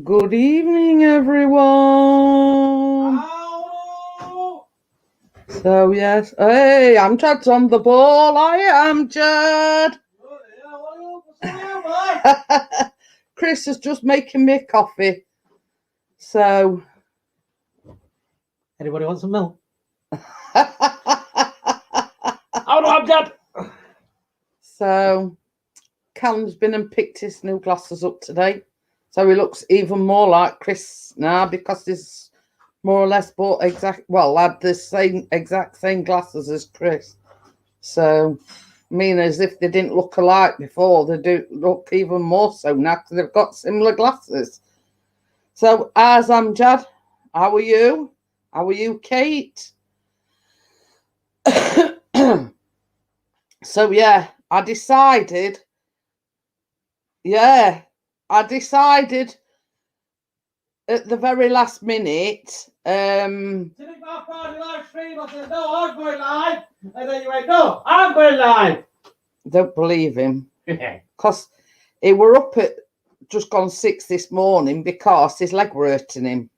Good evening, everyone. Ow! So, yes. Hey, Amjad's on the ball. I am Jad. Chris is just making me coffee. So. Anybody want some milk? How do I Jad? So, Callum's been and picked his new glasses up today. So he looks even more like Chris now because he's more or less bought had the exact same glasses as Chris. So, I mean, as if they didn't look alike before, they do look even more so now because they've got similar glasses. So, as I'm Jad, how are you? How are you, Kate? So, yeah, I decided at the very last minute. Didn't go for the live stream. I said, no, I'm going live. And then you went, no, I'm going live. Don't believe him. Because he were up at just gone 6 this morning because his leg were hurting him.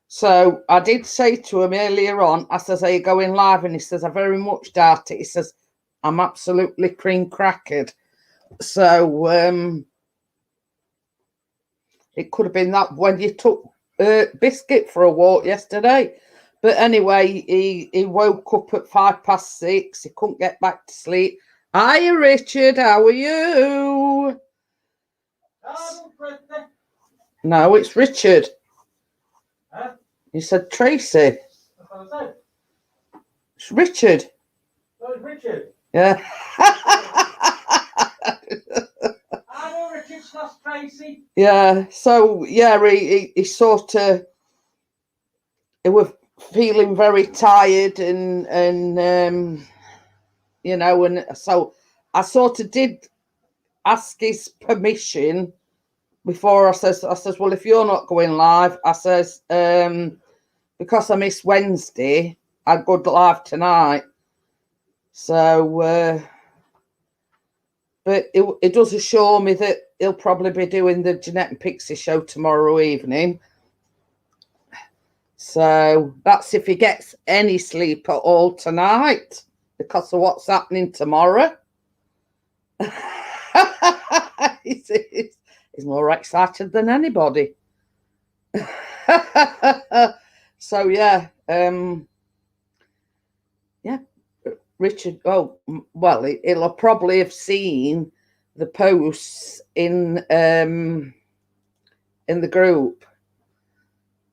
So I did say to him earlier on, I says, are you going live? And he says, I very much doubt it. He says, I'm absolutely cream crackered. So it could have been that when you took Biscuit for a walk yesterday. But anyway, he woke up at 6:05. He couldn't get back to sleep. Hiya, Richard. How are you? No, it's Richard. Huh? You said Tracy. That's what I said. It's Richard. No, it's Richard. Yeah. I know Richard's not Tracy. Yeah. So yeah, he sort of he was feeling very tired and you know, and so I sort of did ask his permission before I says, well, if you're not going live, I says, because I missed Wednesday, I'd go live tonight. So, but it does assure me that he'll probably be doing the Jeanette and Pixie show tomorrow evening. So that's if he gets any sleep at all tonight because of what's happening tomorrow. He's more excited than anybody. So yeah, Richard. Oh well, he'll probably have seen the posts in the group.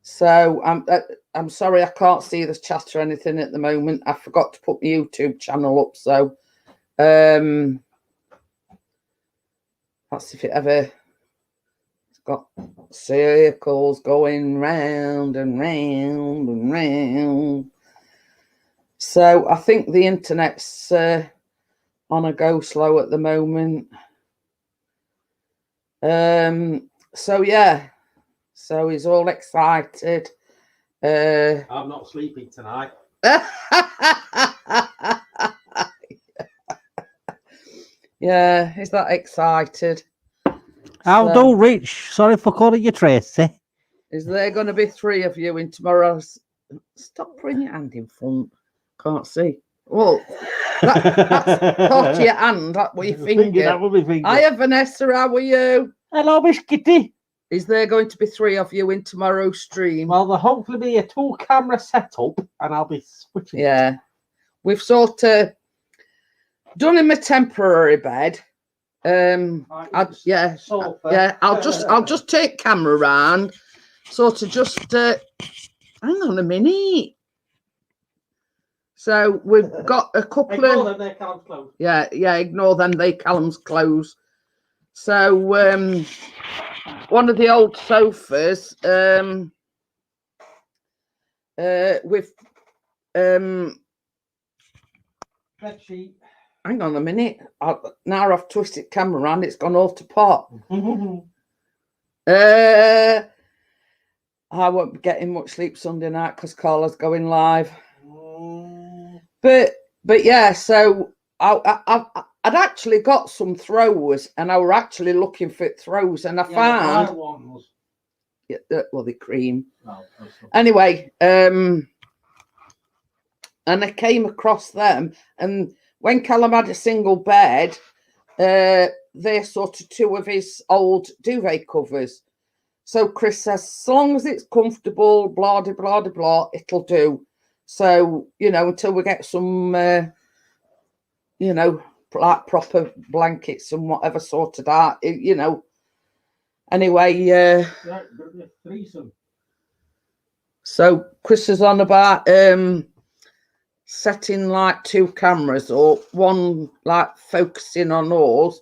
So I'm sorry I can't see the chat or anything at the moment. I forgot to put my YouTube channel up. So that's if it ever. Got circles going round and round and round. So I think the internet's on a go slow at the moment. So yeah, so he's all excited. I'm not sleeping tonight. Yeah, he's that excited. How do Rich? Sorry for calling you Tracy. Is there going to be 3 of you in tomorrow's? Stop putting your hand in front. Can't see. Well, that's caught your hand. That what you finger. That will be finger. Hiya, Vanessa. How are you? Hello, Miss Kitty. Is there going to be 3 of you in tomorrow's stream? Well, there'll hopefully be a 2-camera setup, and I'll be switching. Yeah, we've sort of done him a temporary bed. I'll just take camera around, sort of just hang on a minute. So we've got a couple ignore them, they're Callum's clothes. Yeah, ignore them, they Callum's clothes. So one of the old sofas with Bed sheet. hang on a minute. Now I've twisted camera around, it's gone all to pot. I won't be getting much sleep Sunday night because Carla's going live. But yeah, so I'd actually got some throws and I were actually looking for throws and I found well, the cream. Oh, that's not- Anyway, and I came across them, and when Callum had a single bed, they're sort of two of his old duvet covers. So Chris says, as long as it's comfortable, blah, blah, blah, blah, it'll do. So, you know, until we get some, you know, like proper blankets and whatever sorted out, you know. Anyway, Right, gonna be a threesome. so Chris is on about setting like 2 cameras up, one like focusing on us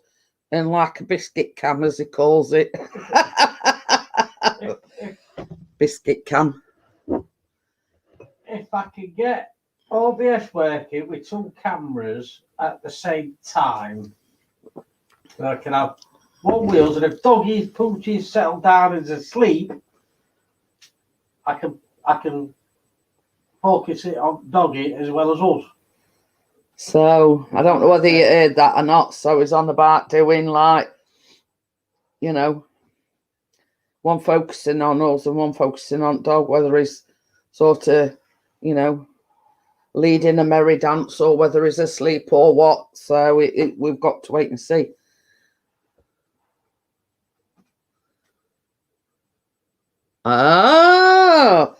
and like a biscuit cam, as he calls it. Biscuit cam. If I could get OBS working with 2 cameras at the same time, then I can have one wheels, and if Doggy's Poochie's settled down and is asleep, I can focus it on Doggy as well as us. So I don't know whether you heard that or not. So he's on about doing like, you know, one focusing on us and one focusing on dog, whether he's sort of, you know, leading a merry dance or whether he's asleep or what. So we've got to wait and see. Oh,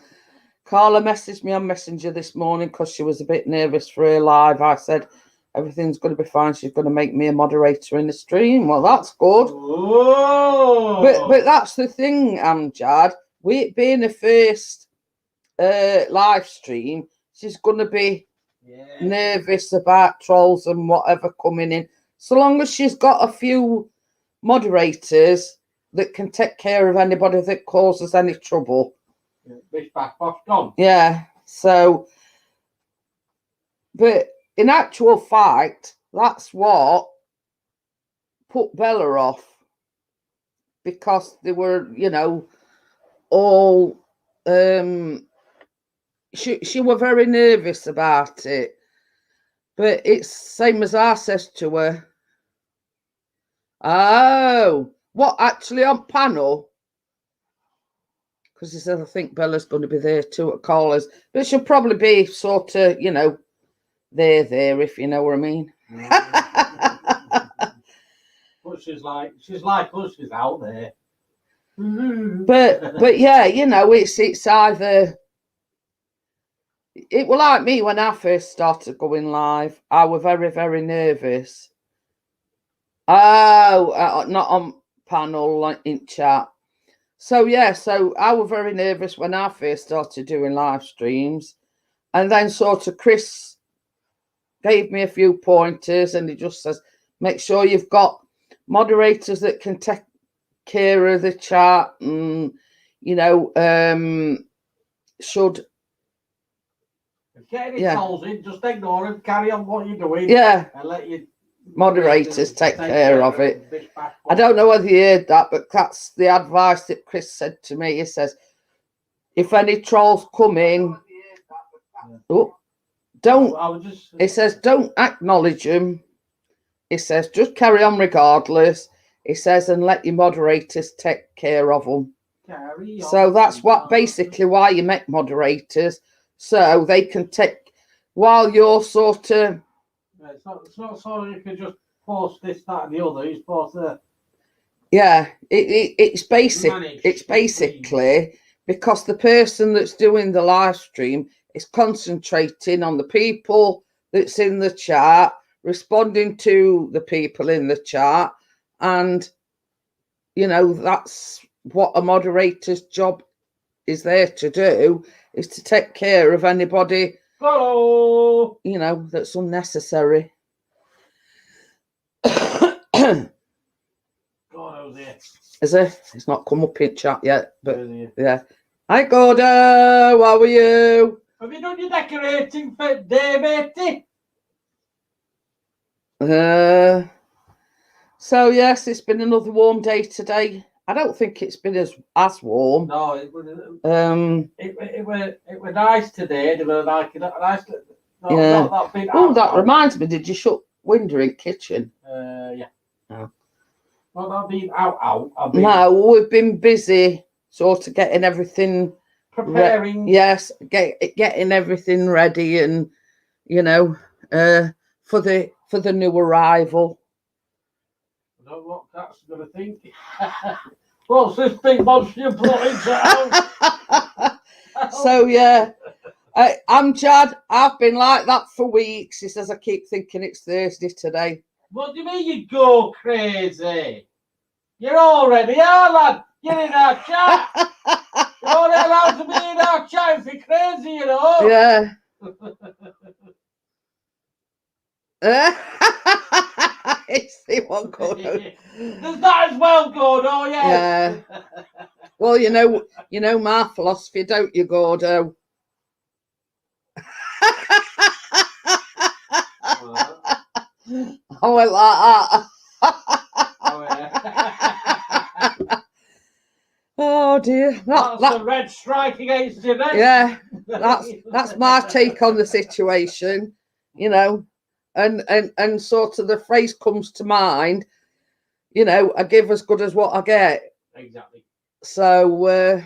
Carla messaged me on Messenger this morning because she was a bit nervous for her live. I said, everything's going to be fine. She's going to make me a moderator in the stream. Well, that's good. Oh. But that's the thing, Amjad. We it being the first live stream, she's going to be nervous about trolls and whatever coming in. So long as she's got a few moderators that can take care of anybody that causes any trouble. Bish back, bosh gone. Yeah. So, but in actual fact, that's what put Bella off, because they were, you know, all she were very nervous about it. But it's same as I says to her. Oh, what, actually on panel? Because he said, I think Bella's going to be there too at callers, but she'll probably be sort of, you know, there, if you know what I mean. But she's like us, she's out there. But yeah, you know, it's either, it was like me when I first started going live. I was very, very nervous. Oh, not on panel, like in chat. So yeah, so I was very nervous when I first started doing live streams, and then sort of Chris gave me a few pointers, and he just says, make sure you've got moderators that can take care of the chat, and you know, should Get any trolls in, just ignore them, carry on what you're doing, yeah, and let you moderators take care of it. I don't know whether you heard that, but that's the advice that Chris said to me. He says, if any trolls come in, he says, don't acknowledge them. He says, just carry on regardless. He says, and let your moderators take care of them. So that's what basically why you make moderators, so they can take, while you're sort of, it's not so you can just post this, that, and the other. You're supposed to. Yeah, it's basic. It's basically because the person that's doing the live stream is concentrating on the people that's in the chat, responding to the people in the chat, and you know, that's what a moderator's job is there to do, is to take care of anybody, Hello. you know, that's unnecessary. Is it? It's not come up in chat yet, but yeah. Hi, Gordo. How are you? Have you done your decorating for day, matey? So yes, it's been another warm day today. I don't think it's been as warm. No, it was nice today. It was like nice. Yeah. Oh, that out. reminds me. Did you shut window in kitchen? Yeah. Oh. Well, I've been out. No, we've been busy sort of getting everything. Preparing. Yes, getting everything ready, and you know, for the new arrival. I don't know what Cat's going to think. What's this big monster you brought into house? So yeah, I'm Chad. I've been like that for weeks. He says I keep thinking it's Thursday today. What do you mean you go crazy? You're already are, lad. You're in our chat. You're only allowed to be in our chat if you're crazy, you know. Yeah. It's the one going. Does that as well, Gordo? Yes. Yeah. Well, you know my philosophy, don't you, Gordo? I went like that. Oh, yeah. Oh dear. That's a red strike against you, then. Yeah, that's my take on the situation, you know, and sort of the phrase comes to mind, you know, I give as good as what I get. Exactly. So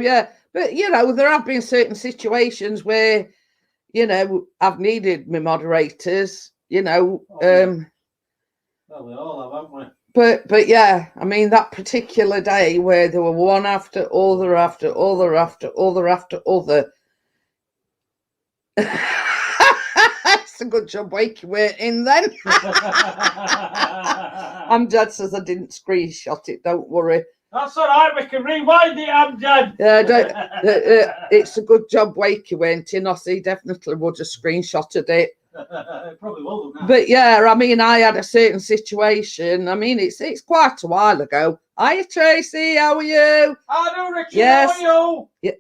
yeah, but you know, there have been certain situations where, you know, I've needed my moderators, you know. Well, we all have, haven't we? But yeah, I mean that particular day where there were one after other after other after other after other. It's a good job Wakey weren't in then. Amjad says I didn't screenshot it. Don't worry. That's all right. We can rewind it, Amjad. Yeah, it's a good job Wakey went in. He definitely would have screenshotted it. Probably will now. But yeah, I mean, I had a certain situation. I mean, it's quite a while ago. Hiya, Tracy. How are you? Hello, Richard. Yes. How are you?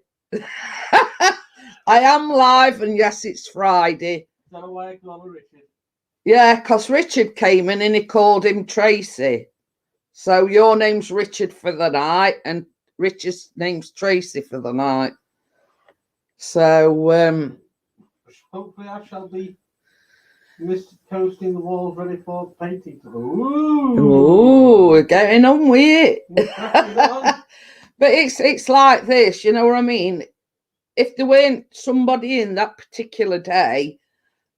I am live, and yes, it's Friday. Is that why I call her Richard? Yeah, because Richard came in and he called him Tracy. So your name's Richard for the night, and Richard's name's Tracy for the night. So hopefully I shall be Mr. Coasting the walls ready for painting. Ooh, we're getting on with it. But it's like this, you know what I mean? If there weren't somebody in that particular day,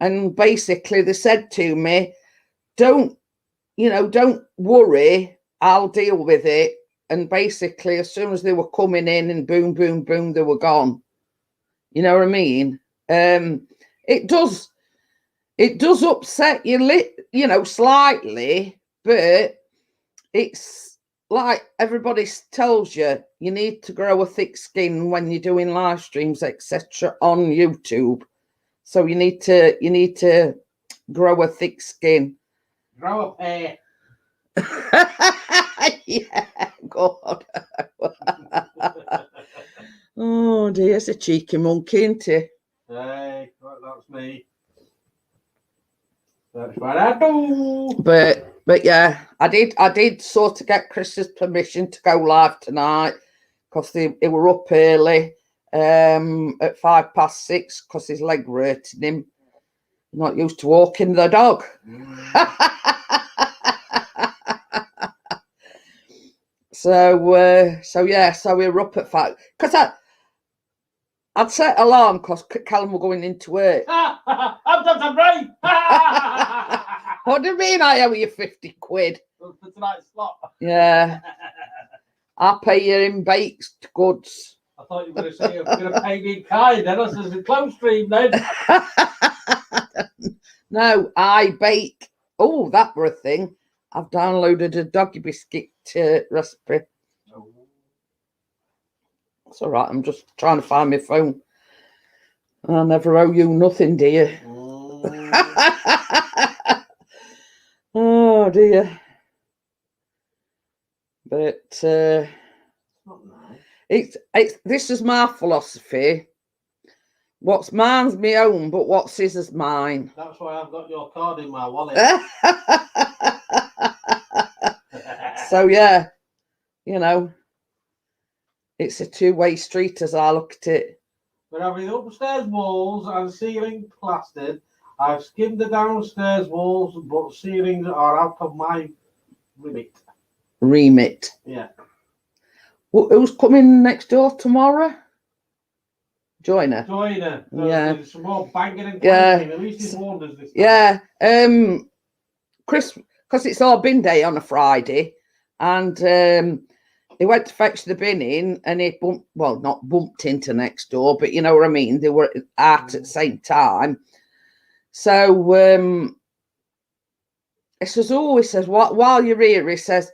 and basically they said to me, don't worry, I'll deal with it. And basically, as soon as they were coming in and boom, boom, boom, they were gone. You know what I mean? It does upset you, you know, slightly, but it's like everybody tells you, you need to grow a thick skin when you're doing live streams, etc. on YouTube. So you need to grow a thick skin. Grow up hair. Yeah, God. Oh dear, it's a cheeky monkey, isn't he? Hey, that's me. That's what I do. But yeah, I did sort of get Chris's permission to go live tonight because they were up early at 6:05 because his leg were hurting him. Not used to walking the dog. So we were up at 5 because I'd set alarm because Callum were going into work. I'm done some right. What do you mean I owe you 50 quid? For tonight's slot. Yeah. I'll pay you in baked goods. I thought you were going to say you're going to pay me in kind. Then I says a close stream then. No, I bake. Oh, that were a thing. I've downloaded a doggy biscuit recipe. It's all right. I'm just trying to find my phone. I never owe you nothing, dear. Oh dear. But it's this is my philosophy. What's mine's my own, but what's his is mine. That's why I've got your card in my wallet. So yeah, you know, it's a two-way street as I look at it. We're having upstairs walls and ceiling plastered. I've skimmed the downstairs walls, but ceilings are out of my remit. Remit. Yeah. Who's coming next door tomorrow? Joiner. Joiner. Yeah. There's some more banging and Yeah. clanging. At least he's warned us this time. Yeah. Chris, because it's our bin day on a Friday, and he went to fetch the bin in, and he not bumped into next door, but you know what I mean. They were at the same time. So he says, "Oh," he says, while you're here," he says,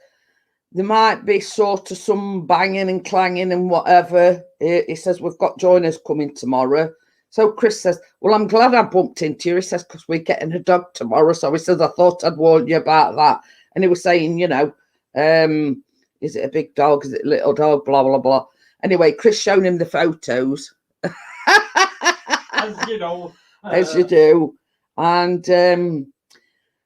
"there might be sort of some banging and clanging and whatever." He says, "We've got joiners coming tomorrow." So Chris says, "Well, I'm glad I bumped into you." He says, "Because we're getting a dog tomorrow." So he says, "I thought I'd warn you about that." And he was saying, you know, is it a big dog? Is it a little dog? Blah, blah, blah. Anyway, Chris showed him the photos. As you know. As you do. And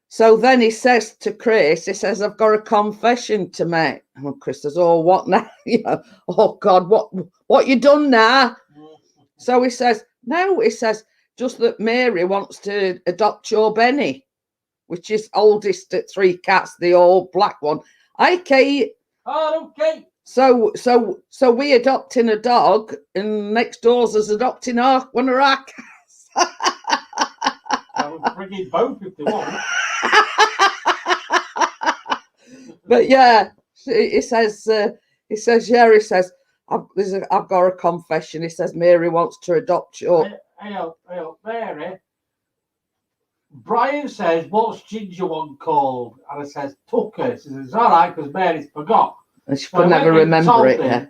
so then he says to Chris, he says, "I've got a confession to make." And Chris says, "Oh, what now?" You know, "Oh God, what you done now?" So he says, "No," he says, "just that Mary wants to adopt your Benny, which is oldest at 3 cats, the old black one." Hi, Kate. Oh, okay. So we adopting a dog, and next door's us adopting one of our cats. I would bring in both if they want. But yeah, he says, yeah, he says, I've got a confession. He says, Mary wants to adopt your. Hey, Mary. Brian says, "What's Ginger one called?" And I says, "Tucker." He says, "It's all right because Mary's forgot." And she So could I never went and remember told it. him, Yeah.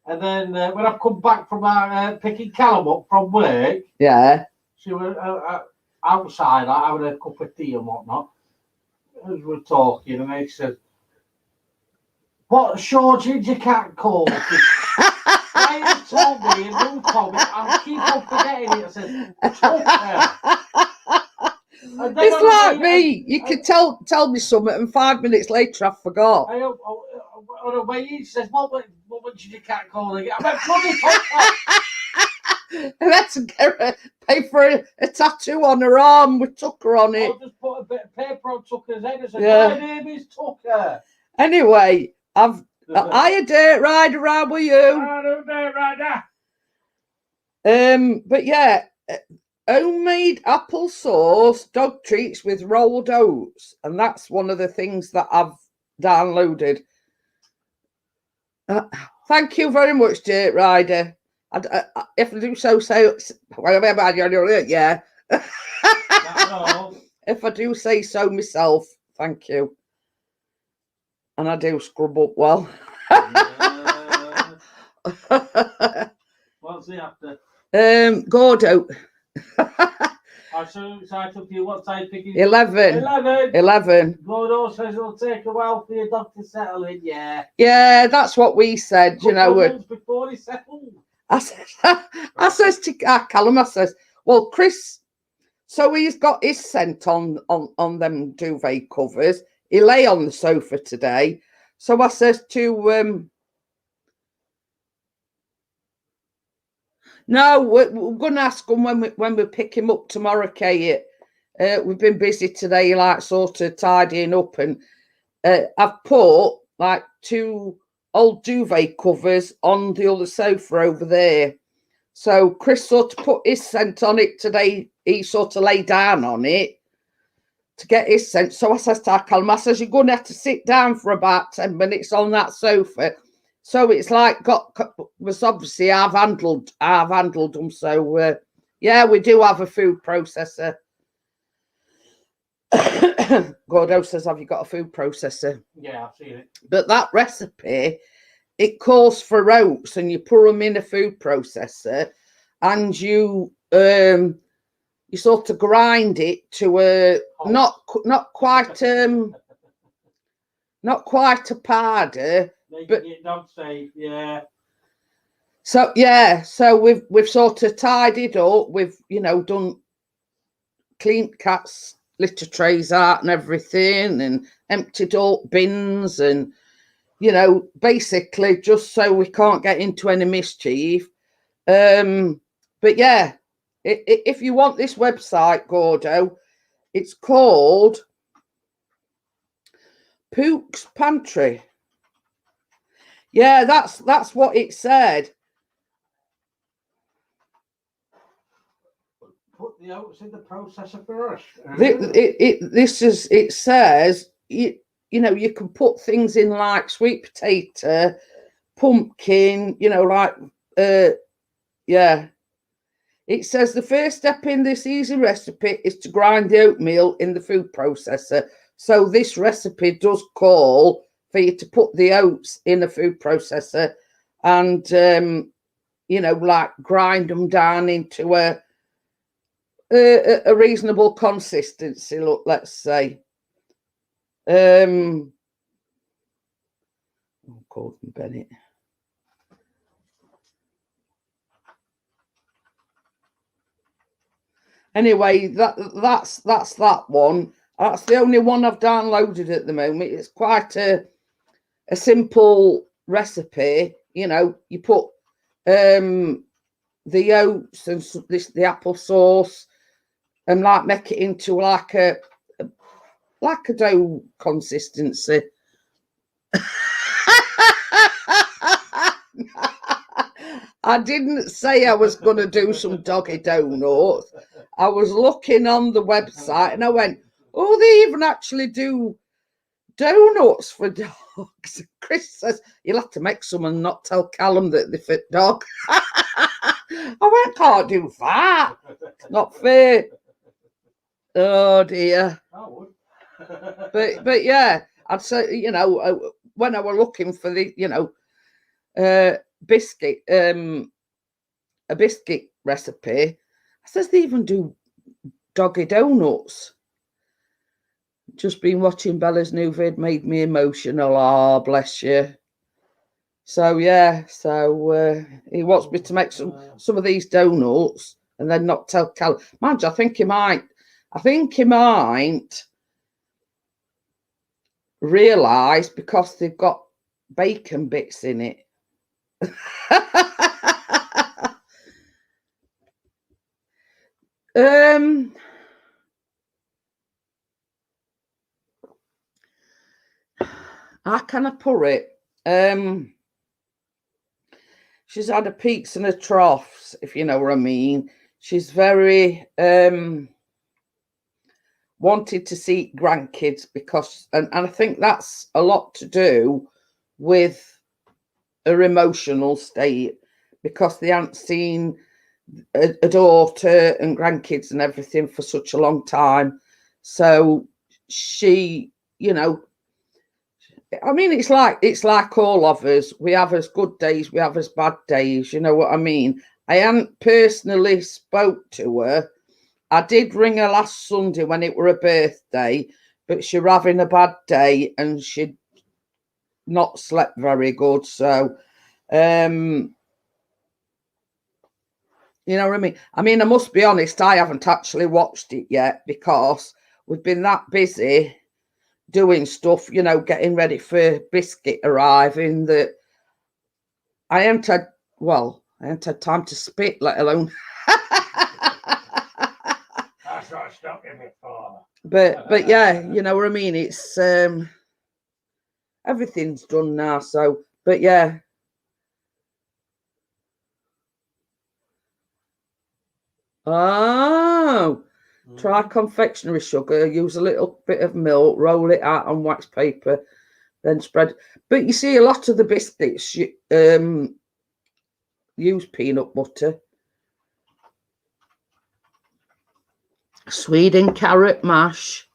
And then when I come back from picking Callum up from work, Yeah. she was outside having a cup of tea and whatnot. As we're talking, and he says, "What's your ginger cat called?" Brian told me, and you told me, I keep on forgetting it. I said, "Tucker." It's like me. You could tell me something, and 5 minutes later I forgot. On the way in, she says, "What did your cat call again?" I went, "Bloody Tucker." I had to get her, pay for a tattoo on her arm with Tucker on it. I'll just put a bit of paper on Tucker's head and say, Yeah. "My name is Tucker." Anyway, I a dirt rider, how were you? I don't know right now. But yeah, homemade apple sauce dog treats with rolled oats, and that's one of the things that I've downloaded. Thank you very much, Dirt Rider. If I do so, yeah. If I do say so myself, thank you. And I do scrub up well. What's he after? Gordo. So I took you what size picking? 11. 11. Gordo says it'll take a while for your dog to settle in. Yeah. Yeah, that's what we said. You know, months before he settled. I says to Callum, I says, "Well, Chris, so he's got his scent on them duvet covers. He lay on the sofa today. So I says to no, we're gonna ask him when we pick him up tomorrow, Kate. We've been busy today, like sort of tidying up, and I've put like 2 old duvet covers on the other sofa over there. So Chris sort of put his scent on it today. He sort of lay down on it to get his scent. So I says to Callum, I says, "You're going to have to sit down for about 10 minutes on that sofa." So it's like was obviously I've handled them. So yeah, we do have a food processor. Gordo says, "Have you got a food processor?" Yeah, I've seen it. But that recipe, it calls for oats, and you put them in a food processor, and you sort of grind it to a not quite a powder, but it dog safe. Yeah. So yeah, so we've sort of tidied up. We've done clean cats litter trays out and everything, and emptied up bins, and basically just so we can't get into any mischief. But yeah, if you want this website, Gordo, it's called Pook's Pantry. Yeah, that's what it said. Put the oats in the processor first. It says you know you can put things in like sweet potato, pumpkin, you know, like yeah. It says the first step in this easy recipe is to grind the oatmeal in the food processor. So this recipe does call for you to put the oats in a food processor and you know, like grind them down into a reasonable consistency. Look, let's say. Oh, Gordon Bennett. Anyway, that's that one. That's the only one I've downloaded at the moment. It's quite a simple recipe. You know, you put the oats and the apple sauce and like make it into like a dough consistency. I didn't say I was going to do some doggy donuts. I was looking on the website and I went, oh, they even actually do donuts for dogs. Chris says, you'll have to make some and not tell Callum that they fit dog. I went, can't do that. It's not fair. Oh, dear. But yeah, I'd say, you know, when I were looking for the, you know, biscuit, a biscuit recipe, I says they even do doggy donuts. Just been watching Bella's new vid, made me emotional. Ah, oh, bless you. So yeah, so he wants me to make some of these donuts and then not tell Cal. Mind you, I think he might realise because they've got bacon bits in it. How can I put it? She's had her peaks and her troughs, if you know what I mean. She's very wanted to see grandkids because, and I think that's a lot to do with her emotional state because they haven't seen a daughter and grandkids and everything for such a long time. So she, you know, I mean, it's like all of us. We have us good days, we have us bad days. You know what I mean? I hadn't personally spoke to her. I did ring her last Sunday when it were her birthday, but she were having a bad day and she'd not slept very good. So, you know what I mean? I mean, I must be honest, I haven't actually watched it yet because we've been that busy doing stuff, you know, getting ready for biscuit arriving that I haven't had time to spit, let alone. That's what I stopped him for. But yeah, you know what I mean? It's everything's done now, so but yeah. Oh, try confectionery sugar, use a little bit of milk, roll it out on wax paper, then spread. But you see, a lot of the biscuits use peanut butter. Sweden carrot mash,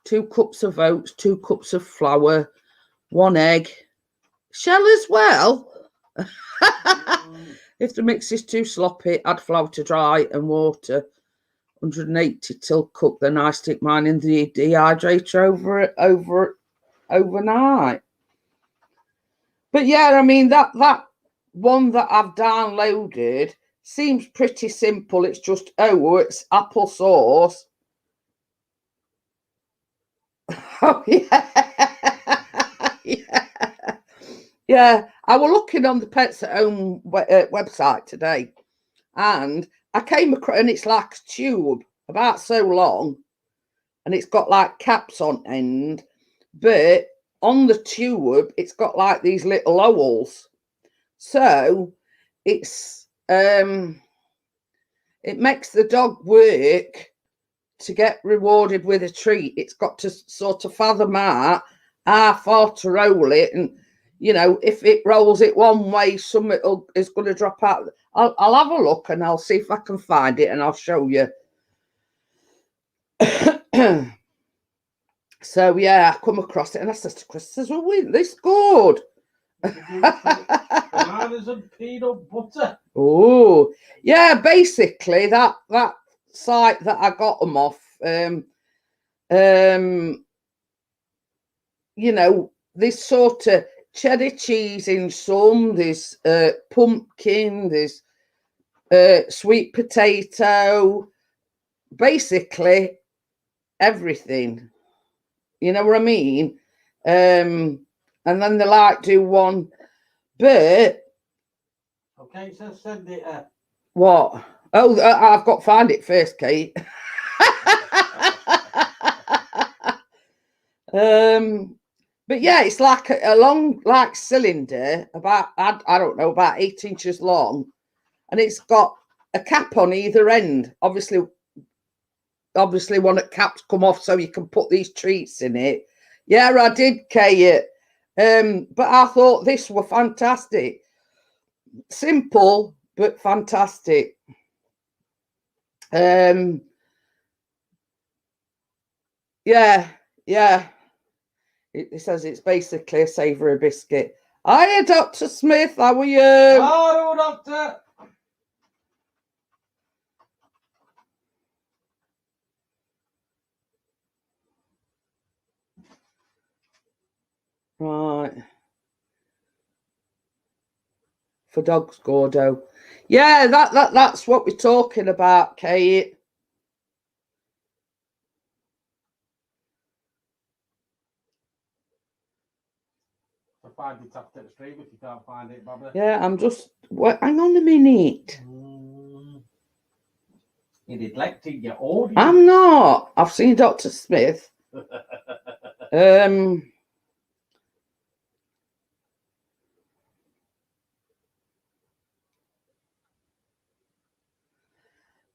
2 cups of oats, 2 cups of flour, 1 egg, shell as well. If the mix is too sloppy, add flour to dry and water. 180 till cooked. Then I stick mine in the dehydrator overnight. But yeah, I mean that one that I've downloaded seems pretty simple. It's just it's apple sauce. Oh yeah, yeah. I was looking on the Pets at Home website today, and I came across, and it's like a tube about so long, and it's got like caps on end, but on the tube, it's got like these little holes. So it's it makes the dog work to get rewarded with a treat. It's got to sort of fathom out how far to roll it, and you know, if it rolls it one way, some is going to drop out. I'll have a look and I'll see if I can find it and I'll show you. So yeah, I come across it and I said to Chris, "Well, this good." Bananas and peanut butter. Oh, yeah. Basically, that site that I got them off. You know, this sort of cheddar cheese in some. There's pumpkin. There's sweet potato. Basically, everything. You know what I mean? And then they like do one, but Okay, so send it. what? Oh, I've got to find it first, Kate. But yeah, it's like a long, like cylinder, about I don't know, about 8 inches long, and it's got a cap on either end. Obviously, one of the caps come off so you can put these treats in it. Yeah, I did, Kate. But I thought this were fantastic. Simple but fantastic. Yeah. It says it's basically a savoury biscuit. Hiya, Dr. Smith. How are you? Hello, Doctor. Right. For dogs, Gordo. Yeah, that's what we're talking about, Kate. Find it after the stream if you can't find it, Bobby. Yeah, I'm just. Hang on a minute. You're neglecting your audience. I'm not. I've seen Dr. Smith.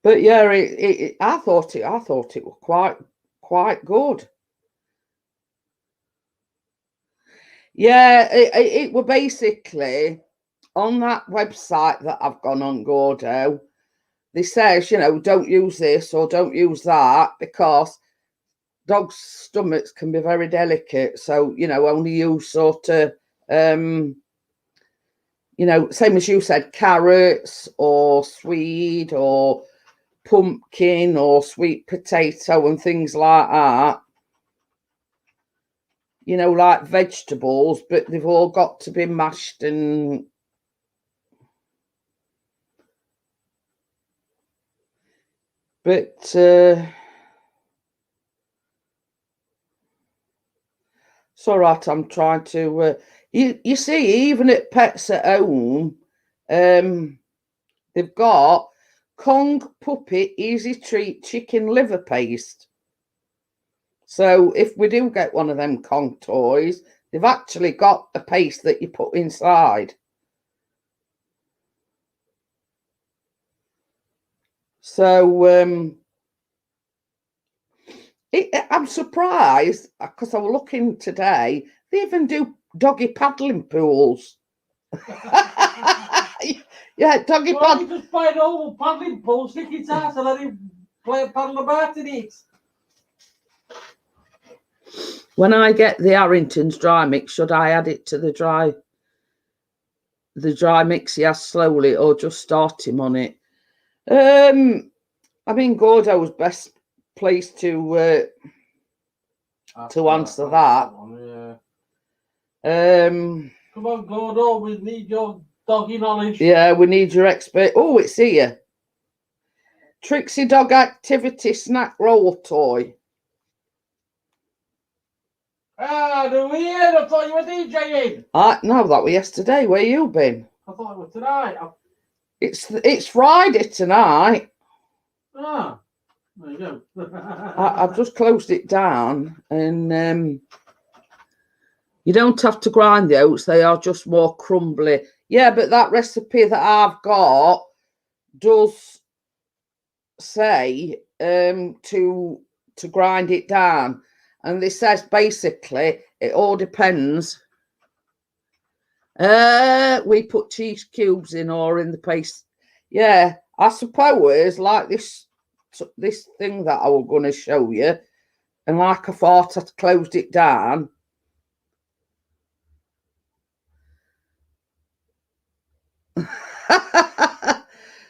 But yeah, I thought it was quite good. Yeah, it were basically on that website that I've gone on, Gordo. They says, you know, don't use this or don't use that because dogs' stomachs can be very delicate. So, you know, only use sort of, you know, same as you said, carrots or sweet or pumpkin or sweet potato and things like that. You know, like vegetables, but they've all got to be mashed and but it's all right. I'm trying to you see, even at Pets at Home, they've got Kong Puppy Easy Treat chicken liver paste. So if we do get one of them Kong toys, they've actually got a paste that you put inside. So I'm surprised because I was looking today. They even do doggy paddling pools. Yeah, doggy paddling. Just buy an old paddling pool, stick it out, and let him play paddle about in it. When I get the Harrington's dry mix, should I add it to the dry mix he has slowly, or just start him on it? I mean, Gordo's best placed to answer that. Come on, Gordo, we need your doggy knowledge. Yeah, we need your expert. Oh, it's here. Trixie Dog Activity Snack Roll Toy. Ah, do we hear? I thought you were DJing. No, that was yesterday. Where you been? I thought it was tonight. It's Friday tonight. Ah, there you go. I've just closed it down and You don't have to grind the oats, they are just more crumbly. Yeah, but that recipe that I've got does say to grind it down. And this says basically it all depends. We put cheese cubes in or in the paste. Yeah, I suppose like this thing that I was going to show you. And like I thought, I closed it down.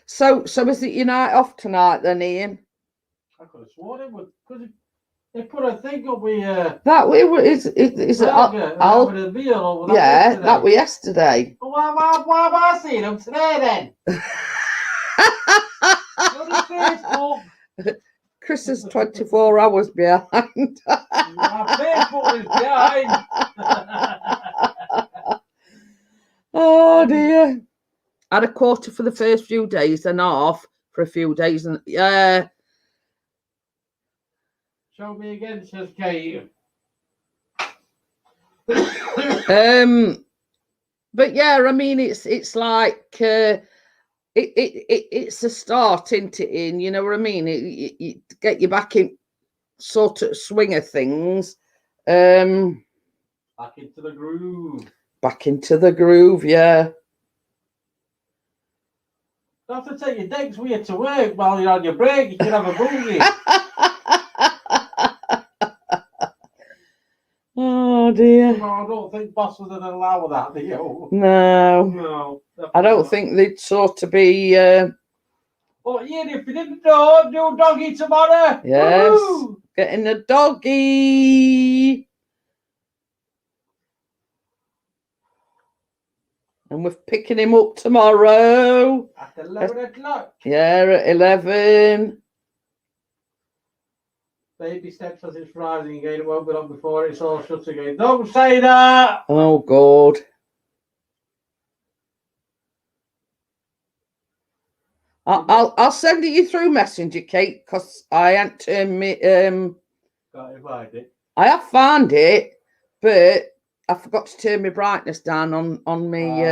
So is it your night off tonight then, Ian? I could have sworn it would, because they put a thing up with That way is it? I'll having a meal over that Yeah, yesterday. that was yesterday. But why am I seeing them today then? Bloody Facebook. Chris is 24 hours behind. My Facebook is behind. Oh dear. Had a quarter for the first few days, then off for a few days, and yeah. Show me again, says Kate. But yeah, I mean, it's like it's a start, isn't it? In, you know what I mean? It get you back in sort of swing of things. Back into the groove. Back into the groove, yeah. Don't have to take your decks with you to work while you're on your break. You can have a boogie. Oh dear. No, I don't think bosses would allow that, do you? No. No. I don't think they'd sort of be. But Ian, if you didn't know, do doggy tomorrow. Yes. Woo-hoo! Getting a doggy. And we're picking him up tomorrow. At 11 o'clock. Yeah, at 11. Baby steps as it's rising again. It won't be long before it's all shut again. Don't say that. Oh, God. I'll send it you through Messenger, Kate, because I ain't turned me. Can't invite it. I have found it, but I forgot to turn my brightness down on me.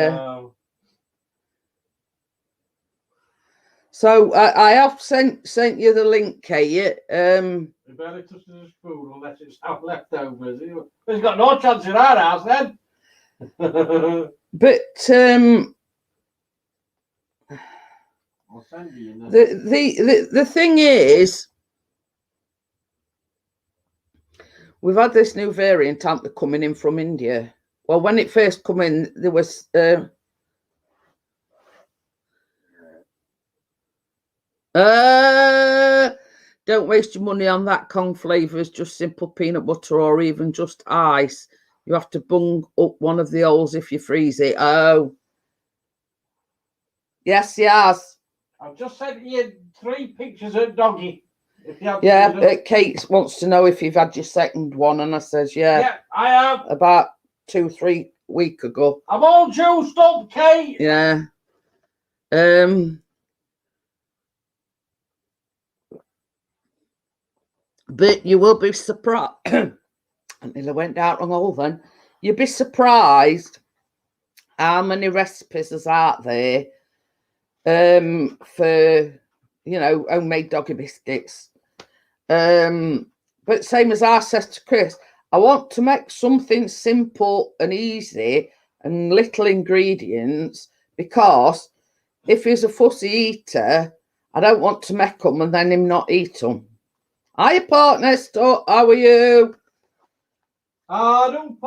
So I have sent you the link, Kate. You barely touches a spoon unless it's have leftovers. He's got no chance in our house then. But I'll send you in the thing is, we've had this new variant, haven't we, coming in from India. Well, when it first come in, there was don't waste your money on that Kong flavours, just simple peanut butter or even just ice. You have to bung up one of the holes if you freeze it. Oh. Yes, yes. I've just sent you 3 pictures of doggy. If you have Kate wants to know if you've had your second one, and I says, yeah, I have. About 2-3 weeks ago. I'm all juiced up, Kate. Yeah. But you will be surprised. Until I went down on all then. You'll be surprised how many recipes there's out there for, you know, homemade doggy biscuits. But same as I said to Chris, I want to make something simple and easy and little ingredients, because if he's a fussy eater, I don't want to make them and then him not eat them. Hiya, partner. How are you? I don't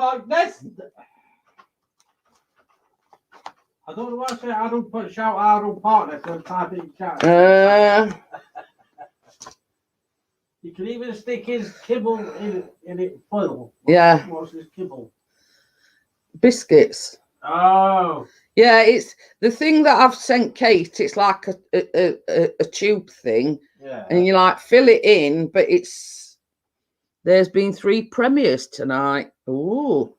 know why I say I don't shout I don't partner, so type it in chat. You can even stick his kibble in it foil. Yeah. What's his kibble? Biscuits. Yeah, it's the thing that I've sent Kate. It's like a tube thing, and you like fill it in, but there's been 3 premieres tonight. Ooh.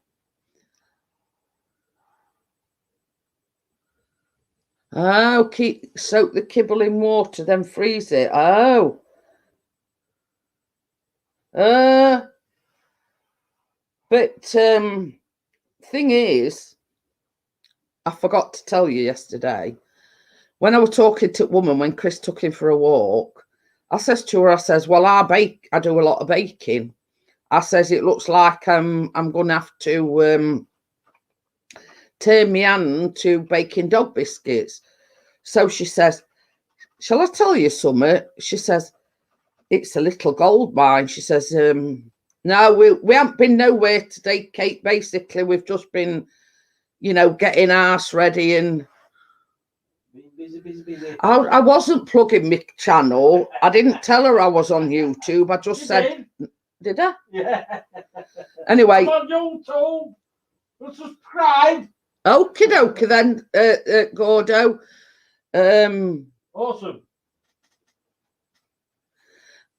Oh, soak the kibble in water, then freeze it. Oh. But thing is, I forgot to tell you yesterday, when I was talking to a woman, when Chris took him for a walk, I says to her, I says, well, I do a lot of baking. I says, it looks like I'm going to have to turn my hand to baking dog biscuits. So she says, shall I tell you something? She says, it's a little gold mine. She says, no, we haven't been nowhere today, Kate. Basically, we've just been, you know, getting ours ready and Busy. I wasn't plugging my channel. I didn't tell her I was on YouTube. I just said, did I? Yeah. Anyway. I'm on YouTube. Subscribe. Okie dokie then, Gordo. Awesome.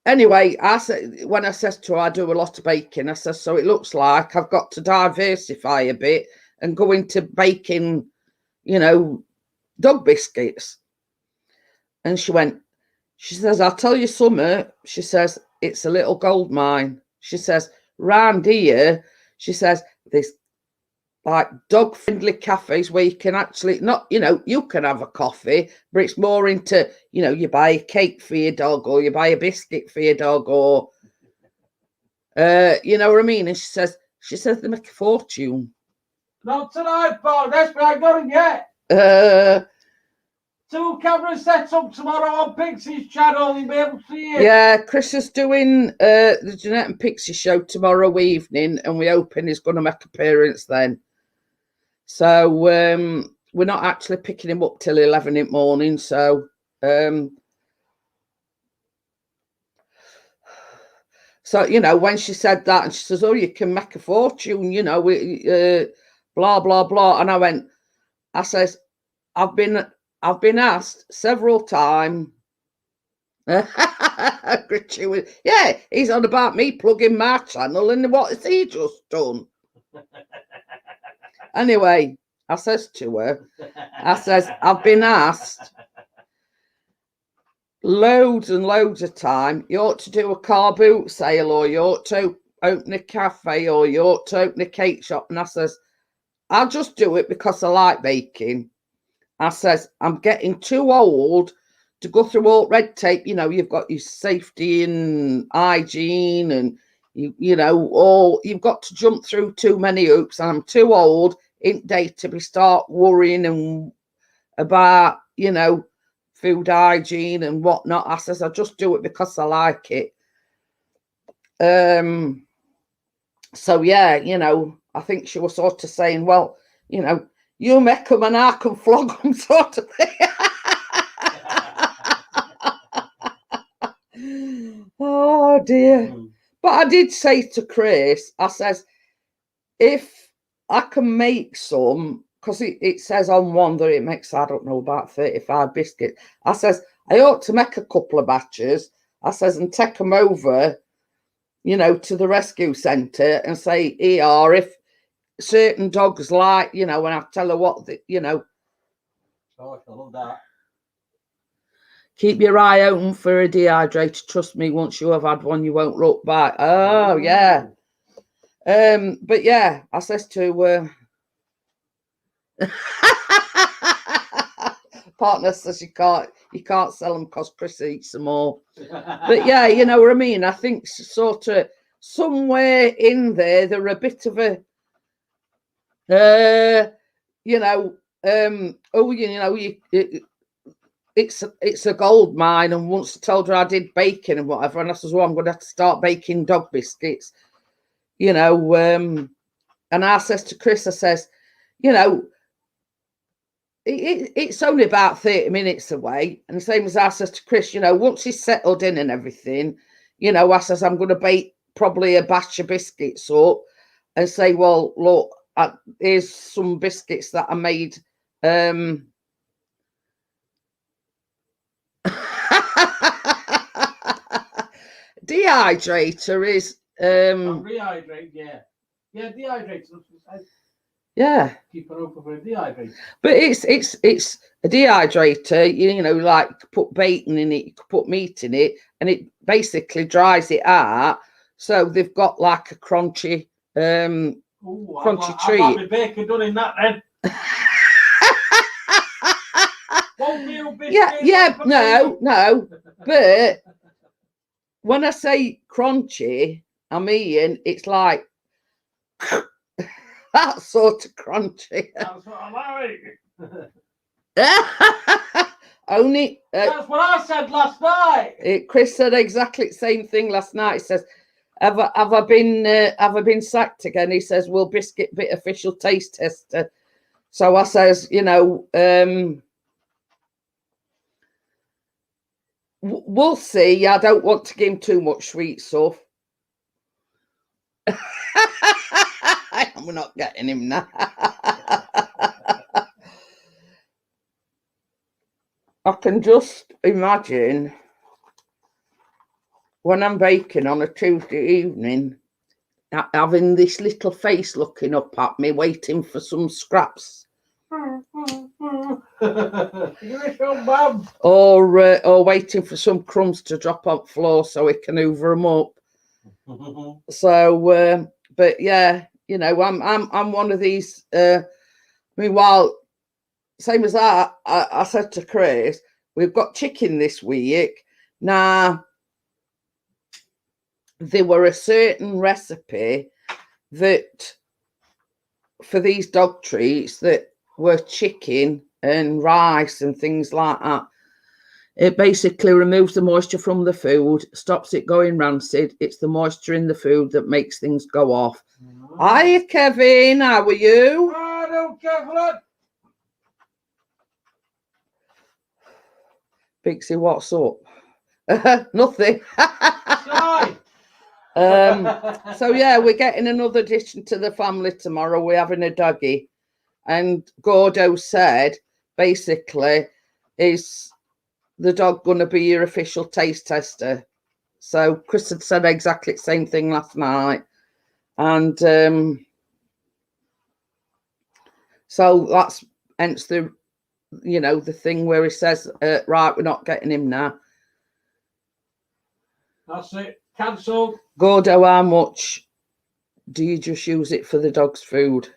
Anyway, I said, when I says to her, I do a lot of baking, I says, so it looks like I've got to diversify a bit and go into baking, you know, dog biscuits. And she says, I'll tell you something. She says, it's a little gold mine. She says, round here, she says, there's like dog friendly cafes where you can actually not, you know, you can have a coffee, but it's more into, you know, you buy a cake for your dog or you buy a biscuit for your dog or, you know what I mean? And she says they make a fortune. Not tonight, Paul. That's what I got to get. 2 cameras set up tomorrow on Pixie's channel. You'll be able to see it. Yeah, Chris is doing the Jeanette and Pixie show tomorrow evening, and we're hoping he's going to make an appearance then. So we're not actually picking him up till 11 in the morning. So so you know, when she said that, and she says, "Oh, you can make a fortune," you know, blah blah blah, and I says, I've been asked several times. Richie was, yeah, he's on about me plugging my channel, and what has he just done? Anyway, I says to her, I says, I've been asked loads and loads of time, you ought to do a car boot sale, or you ought to open a cafe, or you ought to open a cake shop. And I says, I'll just do it because I like baking. I says, I'm getting too old to go through all red tape. You know, you've got your safety and hygiene and, you know, all you've got to jump through too many hoops. And I'm too old in day to be start worrying and about, you know, food hygiene and whatnot. I says, I just do it because I like it. So, yeah, you know, I think she was sort of saying, well, you know, you make them and I can flog them, sort of thing. Oh, dear. But I did say to Chris, I says, if I can make some, because it says on one that it makes, I don't know, about 35 biscuits. I says, I ought to make a couple of batches. I says, and take them over, you know, to the rescue centre and say, here, if certain dogs like, you know, and I tell her what, you know. Oh, I love that. Keep your eye open for a dehydrator. Trust me, once you have had one, you won't look back. Oh, yeah. But yeah, I says to partner says you can't sell them because Chris eats them all. But yeah, you know what I mean. I think sort of somewhere in there, they're a bit of a, you know, oh, you know, it's a gold mine. And once I told her I did baking and whatever, and I says, well, I'm going to have to start baking dog biscuits, you know. And I says to Chris, I says, you know, it's only about 30 minutes away. And the same as I says to Chris, you know, once he's settled in and everything, you know, I says, I'm going to bake probably a batch of biscuits up and say, well, look, here's some biscuits that I made. Dehydrator is rehydrate, yeah. Yeah, dehydrator. Yeah. Keep it open for a dehydrator. But it's a dehydrator, you know, like put bacon in it, you could put meat in it, and it basically dries it out. So they've got like a crunchy Ooh, crunchy I'd treat. like my bacon done in that then. One meal Yeah, biscuit, yeah, one for me. no. But when I say crunchy, I mean it's like that sort of crunchy. That's what I like. Only That's what I said last night. Chris said exactly the same thing last night. He says, "Have I been sacked again?" He says, "Will Biscuit be official taste tester?" So I says, we'll see. I don't want to give him too much sweet stuff. We're not getting him now. I can just imagine when I'm baking on a Tuesday evening, having this little face looking up at me, waiting for some scraps, You're so bad. or waiting for some crumbs to drop on the floor so we can hoover them up. So, but yeah, I'm one of these. Meanwhile, same as that, I said to Chris, we've got chicken this week. Now, there were a certain recipe that for these dog treats that were chicken and rice and things like that. It basically removes the moisture from the food, stops it going rancid. It's the moisture in the food that makes things go off. Hiya, Kevin. How are you? I don't care for that. Pixie, what's up? Nothing. Sorry. So yeah, we're getting another addition to the family tomorrow. We're having a doggy, and Gordo said basically, is the dog going to be your official taste tester? So Chris had said exactly the same thing last night, and so that's hence the the thing where he says, right, we're not getting him now. That's it. Cancelled. Gordo, how much do you just use it for the dog's food?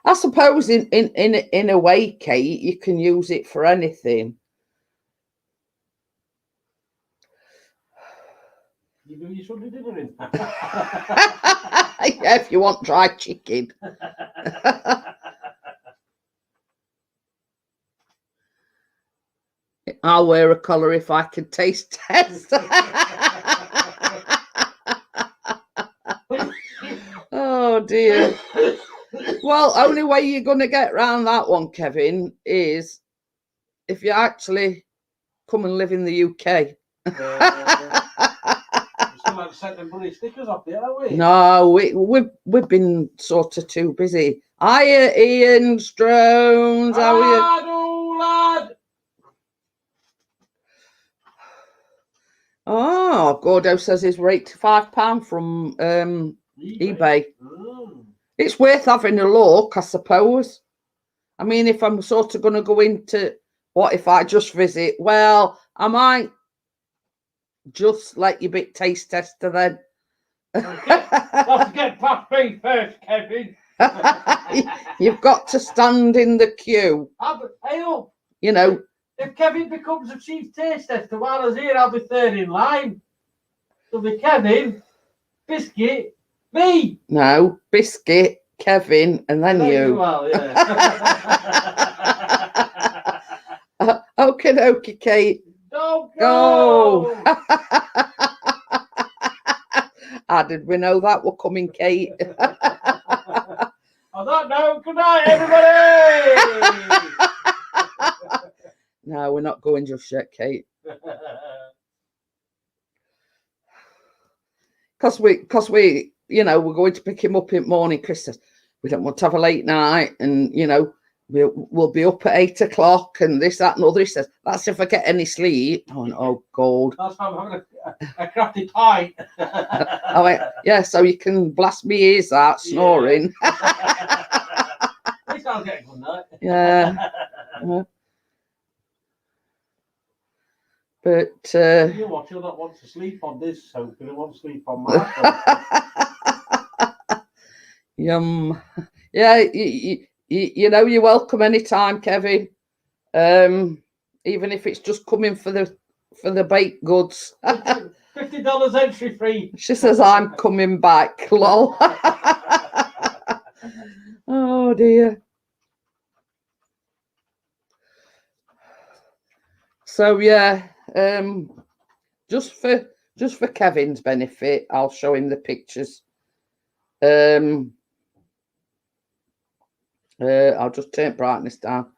I suppose in a way, Kate, you can use it for anything. You do your Sunday dinner in. Yeah, if you want dry chicken. I'll wear a collar if I can taste test. Oh dear. Well, only way you're going to get around that one, Kevin, is if you actually come and live in the UK. Still haven't sent them bloody stickers off yet, have we? No, we've been sort of too busy. Hiya, Ian Strones. How are you? Hello, lad. Oh, Gordo says his rate £85 from eBay. Mm. It's worth having a look, I suppose. I mean, if I'm sort of going to go into what if I just visit, well, I might just let you bit taste tester then. Let's get past me first, Kevin. You've got to stand in the queue. Hey, look, You know, if Kevin becomes a chief taste tester while I was here, I'll be third in line. So the Kevin, Biscuit, me. no, Biscuit, Kevin, and then you. Well, yeah. Okie dokie, Kate. Don't Go. go. How did we know that were coming, Kate? On that note, good night, everybody. No, we're not going just yet, Kate. Because we, we're going to pick him up in the morning. Chris says, we don't want to have a late night, and we'll be up at 8 o'clock and this, that, and other. He says, that's if I get any sleep. I went, oh God. That's why I'm having a crafty pint. I went, yeah, so you can blast me ears out snoring. At least I'll get a good night. Yeah. But You watch, you'll not want to sleep on this sofa, you'll want to sleep on my sofa. Yum. Yeah, you know you're welcome anytime, Kevin. Even if it's just coming for the baked goods. $50 entry free. She says I'm coming back. Lol. Oh dear. So yeah, just for Kevin's benefit, I'll show him the pictures. I'll just turn brightness down.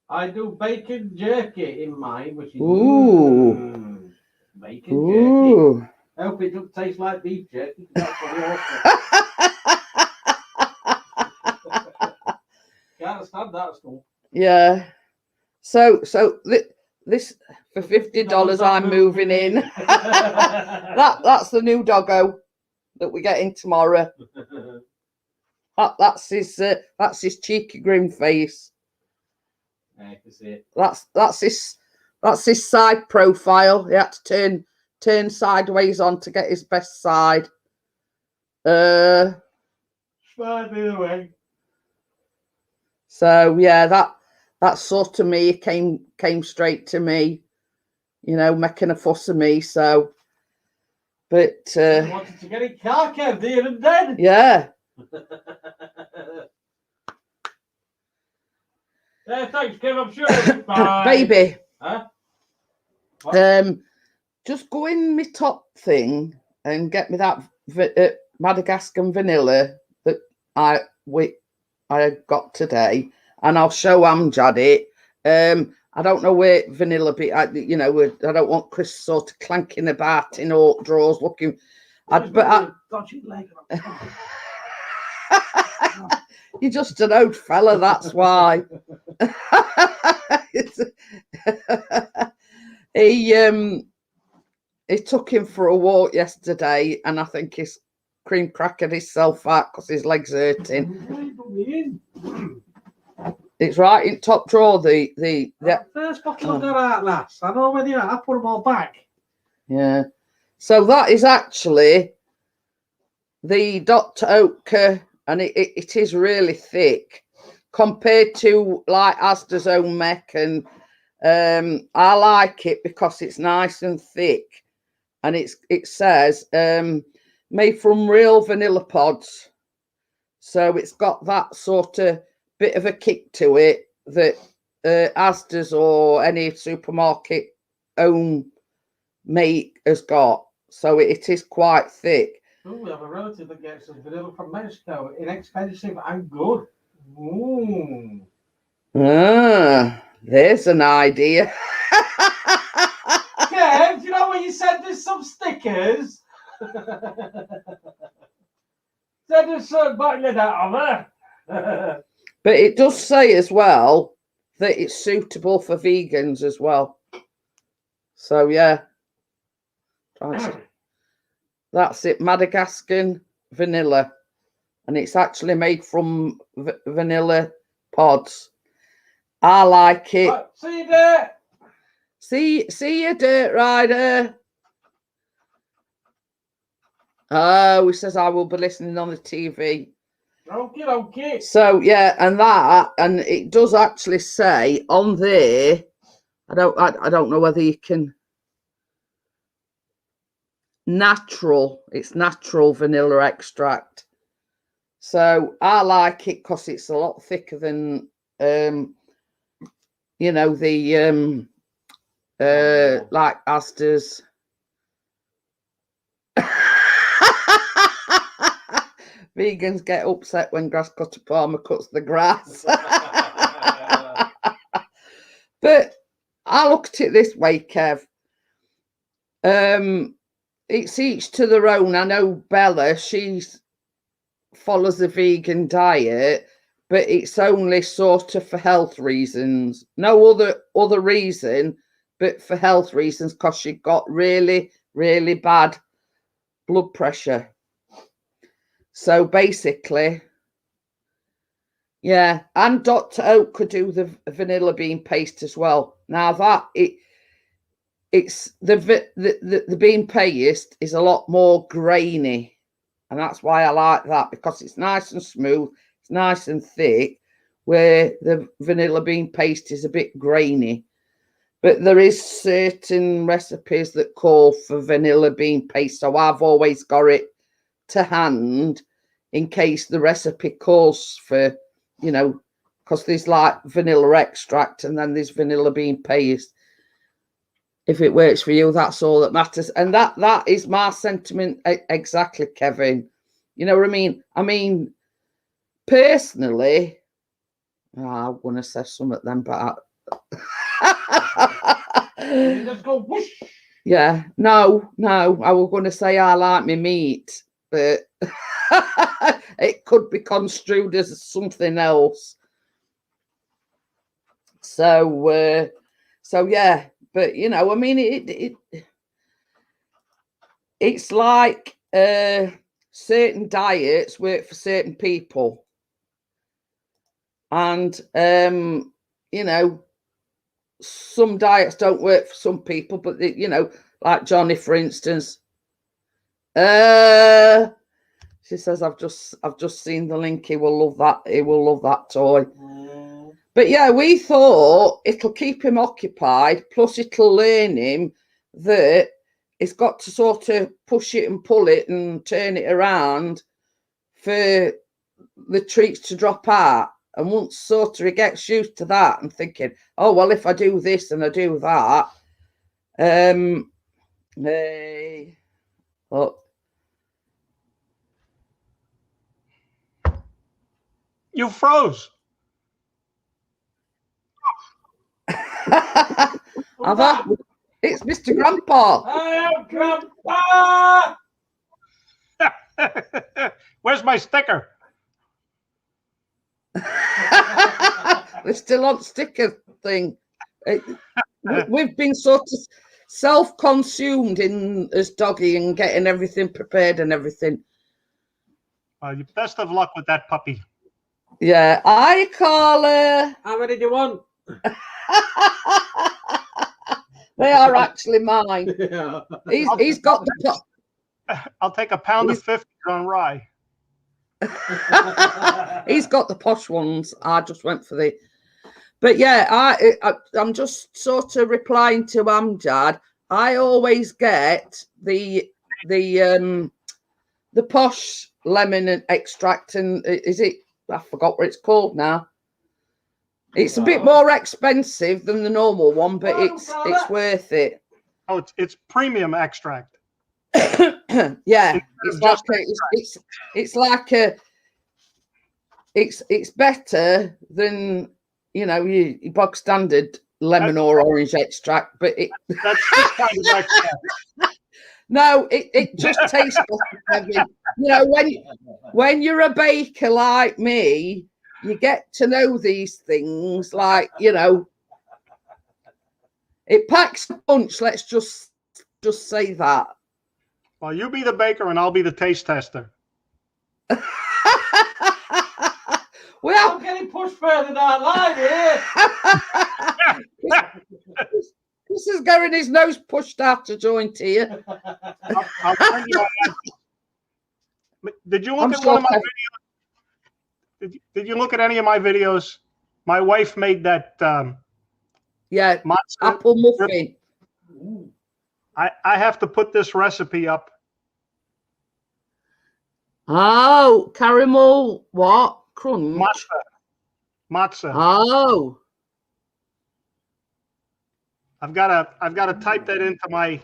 I do bacon jerky in mine, which is Ooh. Bacon jerky. Ooh. I hope it doesn't taste like beef jerky. That's what awful. Can't stand that stuff. Yeah. So this for $50 I'm moving in. That's the new doggo that we're getting tomorrow. That's his cheeky grin face. I can see it. That's his side profile. He had to turn sideways on to get his best side. Smile the other way. So yeah, that sort of me came straight to me, you know, making a fuss of me. So, but I wanted to get it car kept here and then. yeah. Thanks, Kev. I'm sure. Bye. Baby. Huh? Just go in my top thing and get me that Madagascar vanilla that I got today, and I'll show Amjad it. I don't know where vanilla be. I don't want Chris sort of clanking about in all drawers looking. You're just an old fella, that's why. He took him for a walk yesterday, and I think he's cream crackered himself out because his legs hurting. It's right in top drawer. The first bottle I got out last. I know whether I put them all back. Yeah. So that is actually the Dr. Oetker, and it is really thick compared to like Asda's own mech, and I like it because it's nice and thick, and it says made from real vanilla pods, so it's got that sort of bit of a kick to it that Asda's or any supermarket own make has got. So it is quite thick. Oh, we have a relative that gets some vanilla from Mexico. Inexpensive and good. Ooh. Ah, there's an idea. Kev, do you know when you send us some stickers? Send us some button out of there. But it does say as well that it's suitable for vegans as well. So yeah, that's it. Madagascar vanilla, and it's actually made from vanilla pods. I like it. Right, see you there. See you, Dirt Rider. Oh, he says I will be listening on the TV. Okay. So yeah, and it does actually say on there. I don't know whether you can. Natural. It's natural vanilla extract. So I like it because it's a lot thicker than you know, the like Asda's. Vegans get upset when grass cutter farmer cuts the grass. But I look at it this way, Kev. It's each to their own. I know Bella, she follows the vegan diet, but it's only sort of for health reasons. No other reason, but for health reasons, because she got really, really bad blood pressure. So basically, yeah, and Dr. Oak could do the vanilla bean paste as well. Now that it's the bean paste is a lot more grainy And that's why I like that, because it's nice and smooth, it's nice and thick, where the vanilla bean paste is a bit grainy. But there is certain recipes that call for vanilla bean paste, so I've always got it to hand in case the recipe calls for, you know, because there's like vanilla extract and then there's vanilla bean paste. If it works for you, that's all that matters. And that is my sentiment exactly, Kevin. You know what I mean? I mean, personally, I want to say something then, but Just go whoosh. yeah, no, I was going to say I like my meat, but it could be construed as something else. So yeah, but you know, I mean, it's like certain diets work for certain people, and you know, some diets don't work for some people, but you know, like Johnny, for instance. She says, I've just seen the link. He will love that. He will love that toy. But yeah, we thought it'll keep him occupied, plus it'll learn him that he's got to sort of push it and pull it and turn it around for the treats to drop out. And once sort of he gets used to that and thinking, oh, well, if I do this and I do that, look. You froze. It's Mr. Grandpa. I am Grandpa. Where's my sticker? We're still on sticker thing. We've been sort of self-consumed in as doggy and getting everything prepared and everything. You best of luck with that puppy. Yeah, hi, Carla. How many do you want? They are actually mine. He's got the I'll take a pound of 50 on rye. he's got the posh ones. I just went for the. But yeah, I'm just sort of replying to Amjad. I always get the posh lemon extract, and is it? I forgot what it's called now. It's a bit more expensive than the normal one, but it's worth it. Oh, it's premium extract. Yeah, it's better than, you know, your bog standard lemon or orange extract, but that's this kind of extract. No, it just tastes better. You know, when you're a baker like me, you get to know these things. Like, you know, it packs a punch. Let's just say that. Well, you be the baker and I'll be the taste tester. Well, I'm getting pushed further down line here. This is getting his nose pushed out of joint here. I'll bring you on. Did you look at one of my videos? Did you look at any of my videos? My wife made that yeah, matzo. apple muffin. I have to put this recipe up. Oh, caramel what? Crunch. Matzo. Oh. I've got to type that into my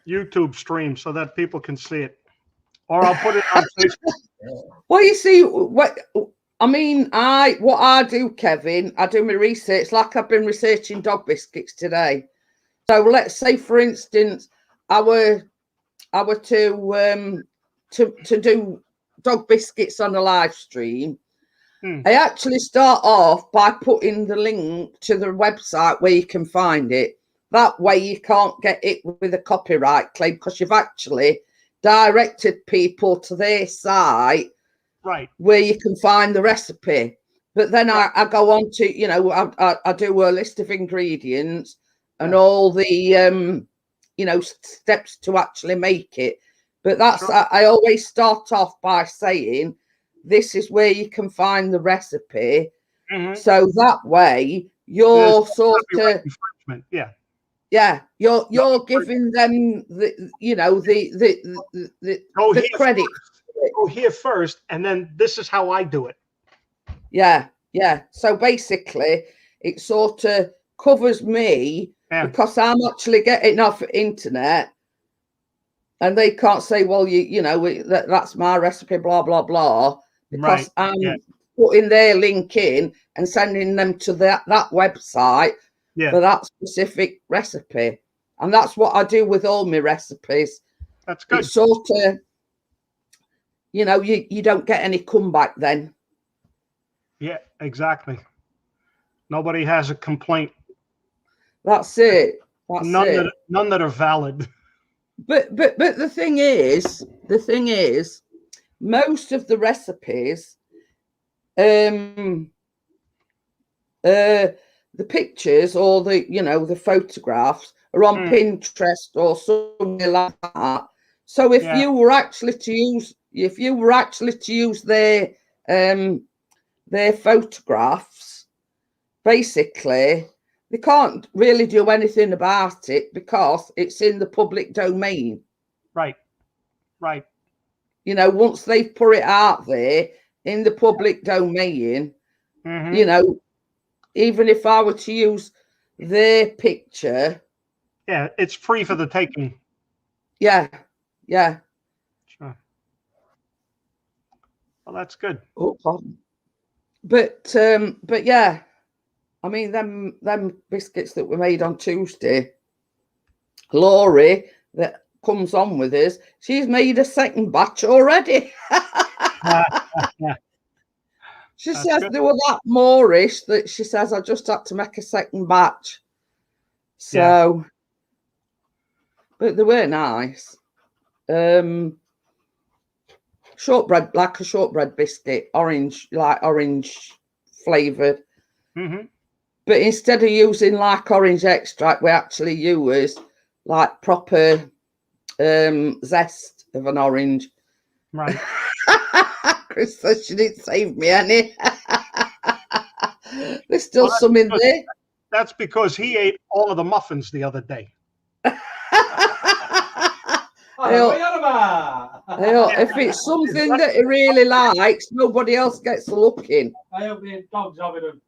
YouTube stream so that people can see it, or I'll put it on Facebook. Well, you see, what I mean, what I do, Kevin, I do my research. Like I've been researching dog biscuits today. So let's say, for instance, I were to do dog biscuits on a live stream. I actually start off by putting the link to the website where you can find it. That way you can't get it with a copyright claim, because you've actually directed people to their site, right, where you can find the recipe. But then I go on to, you know, I do a list of ingredients and all the, you know, steps to actually make it. But that's Sure. I always start off by saying this is where you can find the recipe. Mhm. So that way you're sort Copyright of infringement. Yeah. you're giving them the Go the here credit. first. Go here first, and then this is how I do it. Yeah. So basically, it sort of covers me Yeah. because I'm actually getting off internet, and they can't say, "Well, that's my recipe," blah blah blah, because Right. I'm Yeah. putting their link in and sending them to that website Yeah. for that specific recipe, and that's what I do with all my recipes. That's good. It's sort of, you don't get any comeback then. Yeah. Exactly. Nobody has a complaint. That's it. That's None it. that are valid. But the thing is, most of the recipes, the pictures or the photographs are on Pinterest or somewhere like that. So if Yeah. you were actually to use their photographs, basically they can't really do anything about it because it's in the public domain. Right. Right. Once they've put it out there in the public domain, Mhm. Even if I were to use their picture, Yeah. It's free for the taking. yeah. Sure. Well, that's good. Oh, pardon. But yeah, I mean them biscuits that were made on Tuesday, Laurie that comes on with us, she's made a second batch already. She That's says good. they were that moreish that she says I just had to make a second batch. So, but they were nice. Shortbread, like a shortbread biscuit, orange flavored. Mhm. But instead of using like orange extract, we actually use like proper zest of an orange. Right. Chris says she didn't save me any. There's still Well, some in there. That's because he ate all of the muffins the other day. If it's something that he really likes, nobody else gets a look in. I hope the dog's having them.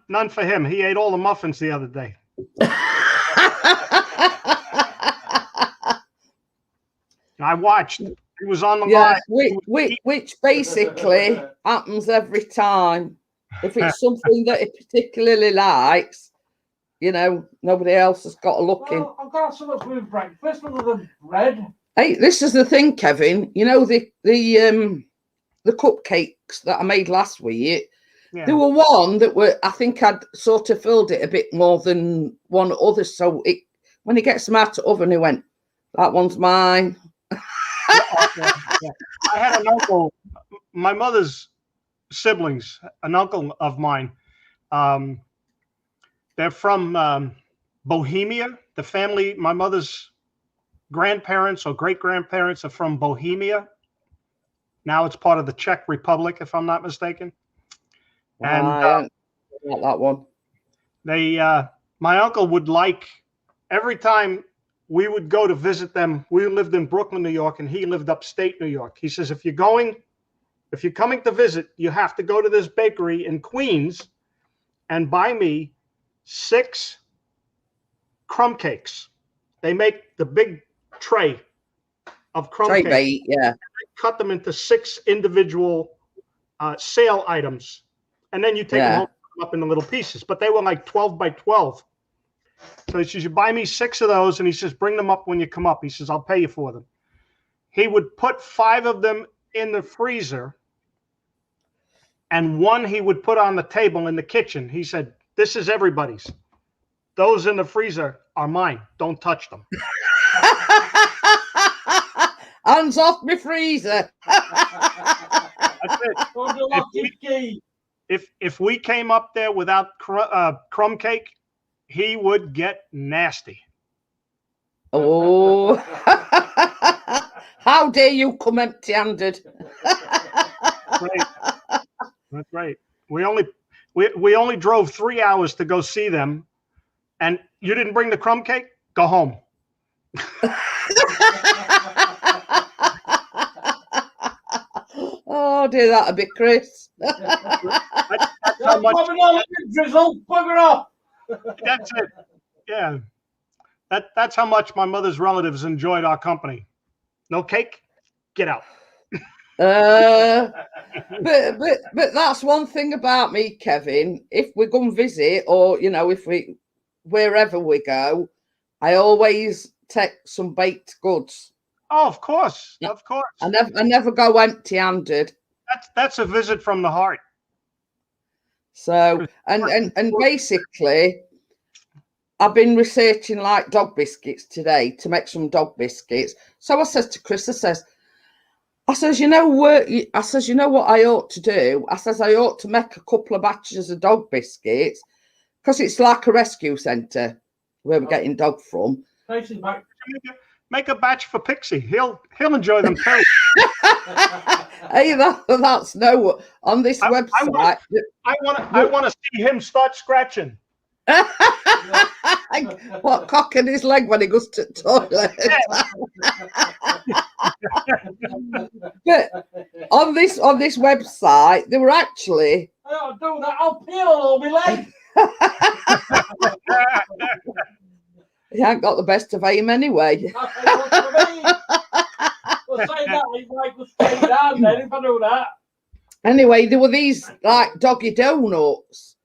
None for him. He ate all the muffins the other day. I watched. He was on the Yeah, line. which basically happens every time. If it's something that he particularly likes, nobody else has got a look in. Well, I've got so much with breakfast other than bread. Hey, this is the thing, Kevin. The cupcakes that I made last week. Yeah. There were one that I think I'd sort of filled it a bit more than one other. So when he gets them out of the oven, he went, "That one's mine." Yeah. I had an uncle, my mother's siblings, an uncle of mine. They're from Bohemia. The family, my mother's grandparents or great grandparents are from Bohemia. Now it's part of the Czech Republic, if I'm not mistaken. And I don't like that one. My uncle would like every time we would go to visit them. We lived in Brooklyn, New York, and he lived upstate New York. He says, if you're coming to visit, you have to go to this bakery in Queens and buy me 6 crumb cakes. They make the big tray of crumb cakes. Bait, yeah. They cut them into 6 individual sale items, and then you take them home up into little pieces. But they were like 12 by 12. So he says, you buy me 6 of those, and he says, bring them up when you come up. He says, I'll pay you for them. He would put 5 of them in the freezer, and 1 he would put on the table in the kitchen. He said, this is everybody's. Those in the freezer are mine. Don't touch them. Hands off my freezer. That's it. If we came up there without crumb cake, he would get nasty. Oh, how dare you come empty-handed? Right. That's right. We only drove 3 hours to go see them, and you didn't bring the crumb cake? Go home. Oh dear, that'd be Chris. That's how much. Drizzle, bugger off. That's it. Yeah. That's how much my mother's relatives enjoyed our company. No cake? Get out. But that's one thing about me, Kevin. If we go and visit, or you know, wherever we go, I always take some baked goods. Oh, of course. Yeah. Of course. I never go empty-handed. That's a visit from the heart. So and basically, I've been researching like dog biscuits today to make some dog biscuits. So I says to Chris, I says, you know what I ought to do? I says I ought to make a couple of batches of dog biscuits because it's like a rescue centre where we're getting dog from. Make a batch for Pixie. He'll enjoy them too. Hey, that's no on this website. I want to see him start scratching. What, cocking his leg when he goes to the toilet? But on this website, they were actually. I don't do that. I'll peel all my leg. He ain't got the best of aim anyway. That's what I mean. Well, say that, he might go straight down then if I do that. Anyway, there were these like doggy donuts.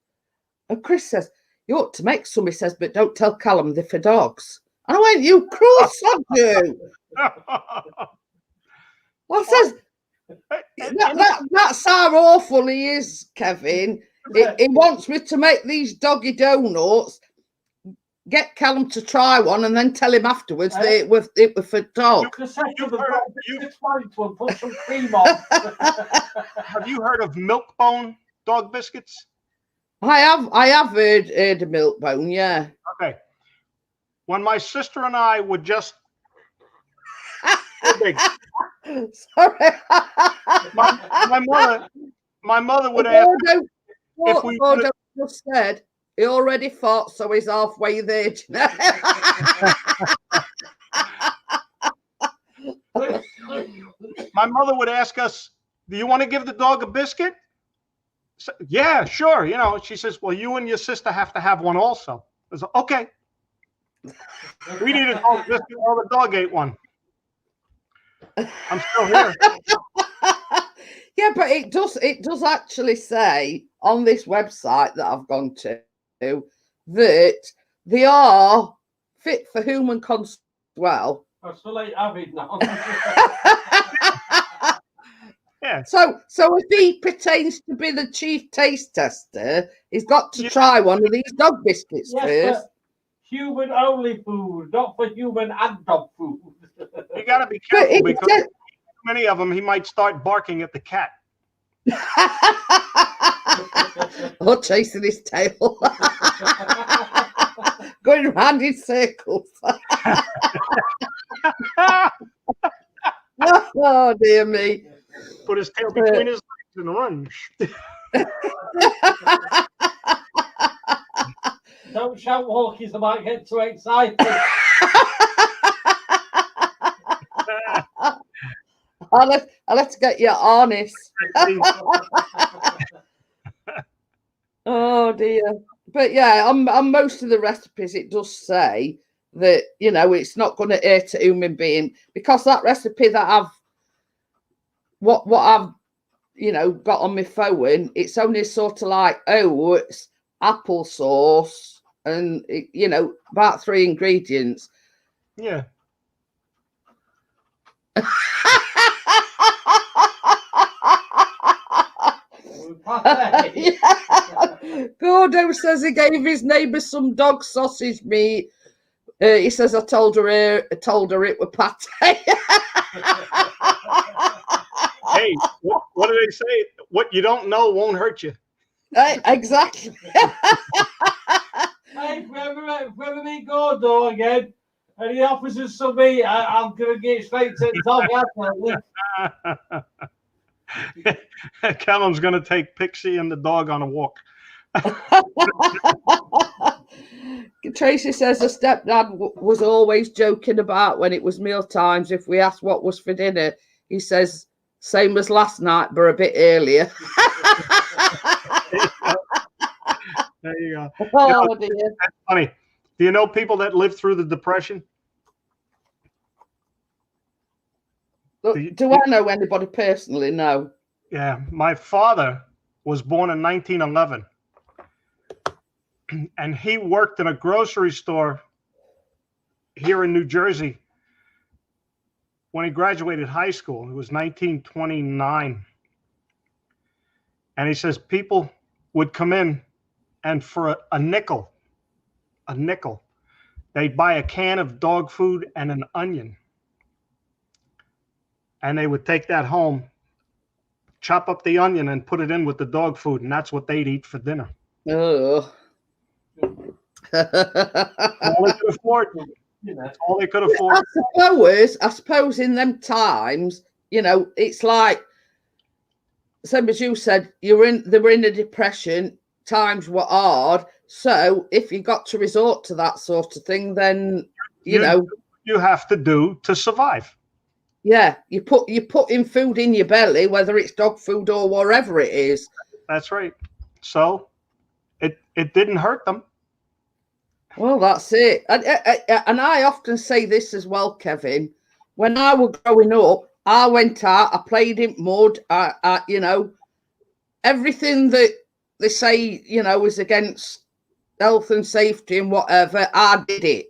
And Chris says, you ought to make some, he says, but don't tell Callum they're for dogs. And I went, you cruel son, you. I says, that's how awful he is, Kevin. He wants me to make these doggy donuts, get Callum to try one, and then tell him afterwards that it was for dog. You can say to the put some cream on. Have you heard of Milk-Bone dog biscuits? I have heard of Milk-Bone, yeah. Okay. When my sister and I would just Sorry. my mother would ask if we just said he already fought, so he's halfway there. My mother would ask us, do you want to give the dog a biscuit? So, yeah, sure. You know, she says, well, you and your sister have to have one also. I was like, okay. We needed a dog biscuit while the dog ate one. I'm still here. Yeah, but it does actually say on this website that I've gone to that they are fit for human consumption as well. I'm still late having now. Yeah. So if he pretends to be the chief taste tester, he's got to try one of these dog biscuits first. Human only food, not for human and dog food. You got to be careful because too many of them, he might start barking at the cat. Or chasing his tail. Going round in circles. Oh, dear me. Put his tail between his legs and run. Don't shout walkies, I might get too excited. I'll have to get you honest. Oh dear. But yeah, on most of the recipes it does say that, you know, it's not going to hurt a human being, because that recipe that I've you know, got on my phone, it's only sort of like oats, applesauce, and you know, about 3 ingredients. Yeah. Yeah. Gordo says he gave his neighbour some dog sausage meat. He says I told her it was pate. Hey, what do they say? What you don't know won't hurt you. Exactly. Hey, whoever meet Gordo again, And he offers us some meat. I'm going to get straight to the dog. Callum's going to take Pixie and the dog on a walk. Tracy says the stepdad was always joking about when it was meal times. If we asked what was for dinner, he says, same as last night, but a bit earlier. There you go. Oh, dear. That's funny. Do you know people that lived through the Depression? Look, do I know anybody personally? No. Yeah, my father was born in 1911, and he worked in a grocery store here in New Jersey when he graduated high school. It was 1929. And he says people would come in, and for a nickel, they'd buy a can of dog food and an onion. And they would take that home, chop up the onion and put it in with the dog food, and that's what they'd eat for dinner. Oh. All they could afford. That's all they could afford. I suppose in them times, you know, it's like, same as you said, they were in a depression, times were hard. So if you got to resort to that sort of thing, then you know you have to do to survive. Yeah, you put in food in your belly, whether it's dog food or whatever it is. That's right. So it didn't hurt them. Well, that's it. And I often say this as well, Kevin. When I was growing up, I went out, I played in mud, you know, everything that they say, you know, is against health and safety and whatever, I did it.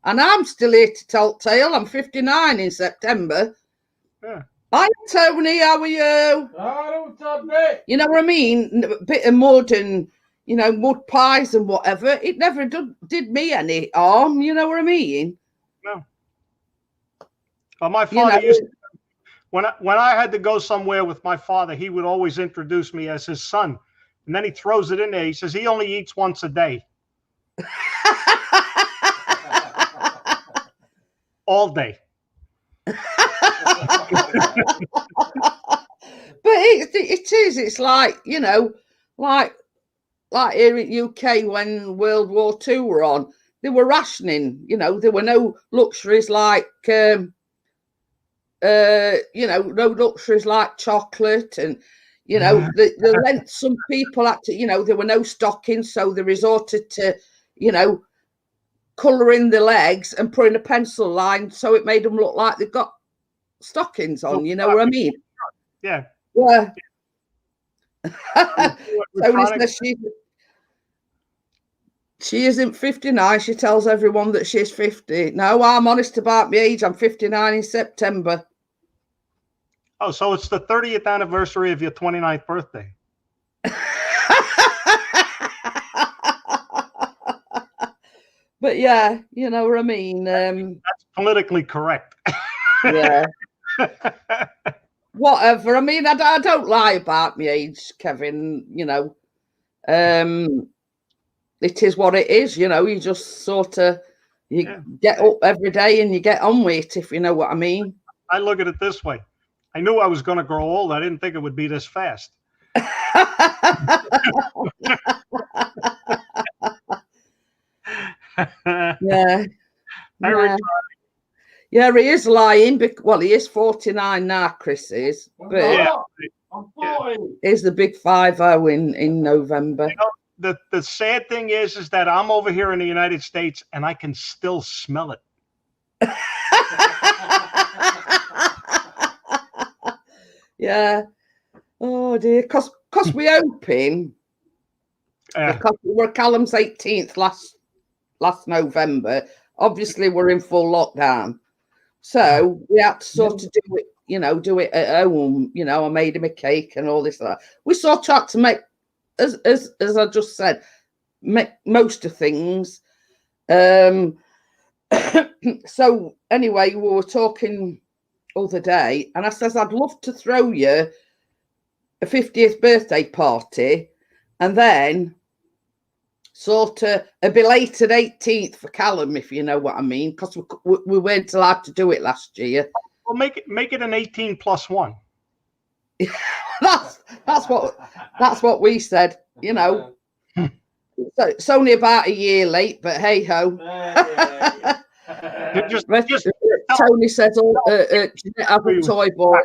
And I'm still here to tell tale. I'm 59 in September. Yeah. Hi, Tony. How are you? You know what I mean? A bit of mud and, you know, mud pies and whatever. It never did me any harm. You know what I mean? No. Well, my father used to, when I had to go somewhere with my father, he would always introduce me as his son. And then he throws it in there. He says he only eats once a day. All day. But it's like, you know, like here in UK when World War II were on, they were rationing, you know, there were no luxuries like you know, no luxuries like chocolate, and you know, the length some people had to, you know, there were no stockings, so they resorted to, you know, colouring the legs and putting a pencil line so it made them look like they've got stockings on. You know what I mean? Yeah. Yeah. So she isn't 59. She tells everyone that she's 50. No, I'm honest about my age. I'm 59 in September. Oh, so it's the 30th anniversary of your 29th birthday. But yeah, you know what I mean. That's politically correct. Yeah. Whatever. I mean, I don't lie about my age, Kevin. You know, it is what it is. You know, you just sort of get up every day and you get on with it, if you know what I mean. I look at it this way. I knew I was going to grow old. I didn't think it would be this fast. Yeah. Yeah, he is lying. Well, he is 49 now, Chris is. But he's the big 5-0 in November. You know, the sad thing is that I'm over here in the United States and I can still smell it. Yeah. Oh dear. Cause we open. Because we were Callum's 18th last November. Obviously, we're in full lockdown, so we had to sort of do it. You know, do it at home. You know, I made him a cake and all this. And that. We sort of had to make, as I just said, make most of things. So anyway, we were talking other day, and I says I'd love to throw you a 50th birthday party, and then sort of a belated 18th for Callum, if you know what I mean, because we weren't allowed to do it last year. Well, make it an 18 plus 1. That's what we said, you know. So it's only about a year late, but hey ho. Just Tony says, Jeanette has a toy boy.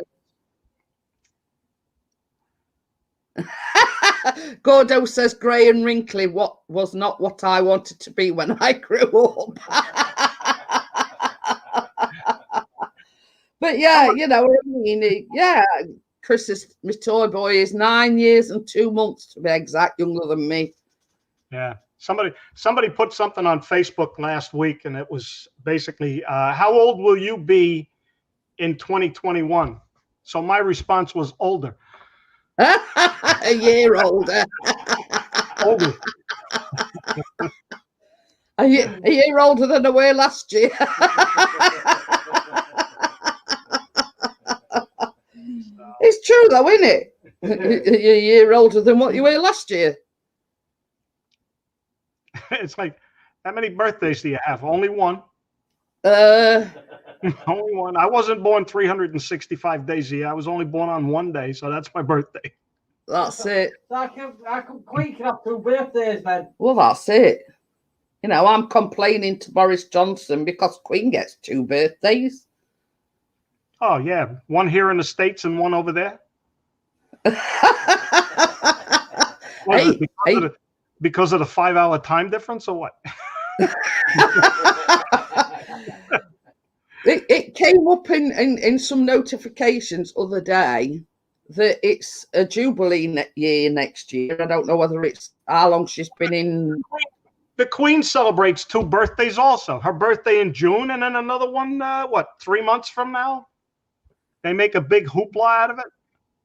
Gordo says, grey and wrinkly, what was not what I wanted to be when I grew up. But yeah, you know what I mean. Yeah, Chris's my toy boy is 9 years and 2 months to be exact, younger than me. Yeah. Somebody put something on Facebook last week, and it was basically, how old will you be in 2021? So my response was older. A year older. Older. a year older than I were last year. It's true though, isn't it? You're a year older than what you were last year. It's like, how many birthdays do you have? Only one. Uh, Only one. I wasn't born 365 days a year. I was only born on one day, so that's my birthday. That's it. I can Queen can have 2 birthdays then. Well, that's it. You know, I'm complaining to Boris Johnson because Queen gets 2 birthdays. Oh yeah, one here in the States and one over there. Because of the 5-hour time difference, or what? It came up in some notifications other day that it's a Jubilee year next year. I don't know whether it's how long she's been in. The Queen celebrates 2 birthdays also. Her birthday in June, and then another one, 3 months from now? They make a big hoopla out of it?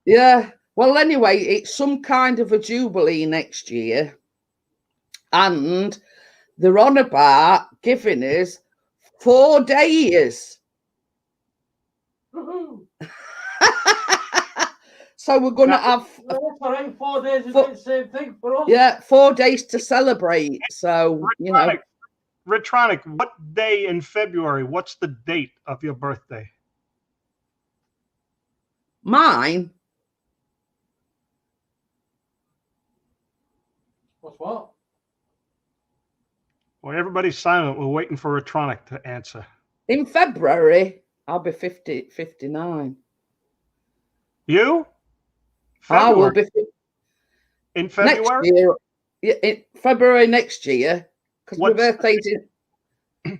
Yeah. Well, anyway, it's some kind of a Jubilee next year. And they're on about giving us 4 days. So we're going to have 4 days is the same thing for us. Yeah, 4 days to celebrate. So, you know. Retronic, what day in February? What's the date of your birthday? Mine? What's what? Well, everybody's silent. We're waiting for Retronic to answer. In February, I'll be 59. You? February. I will be in February? Next year, yeah, in February next year, because my birthday's in.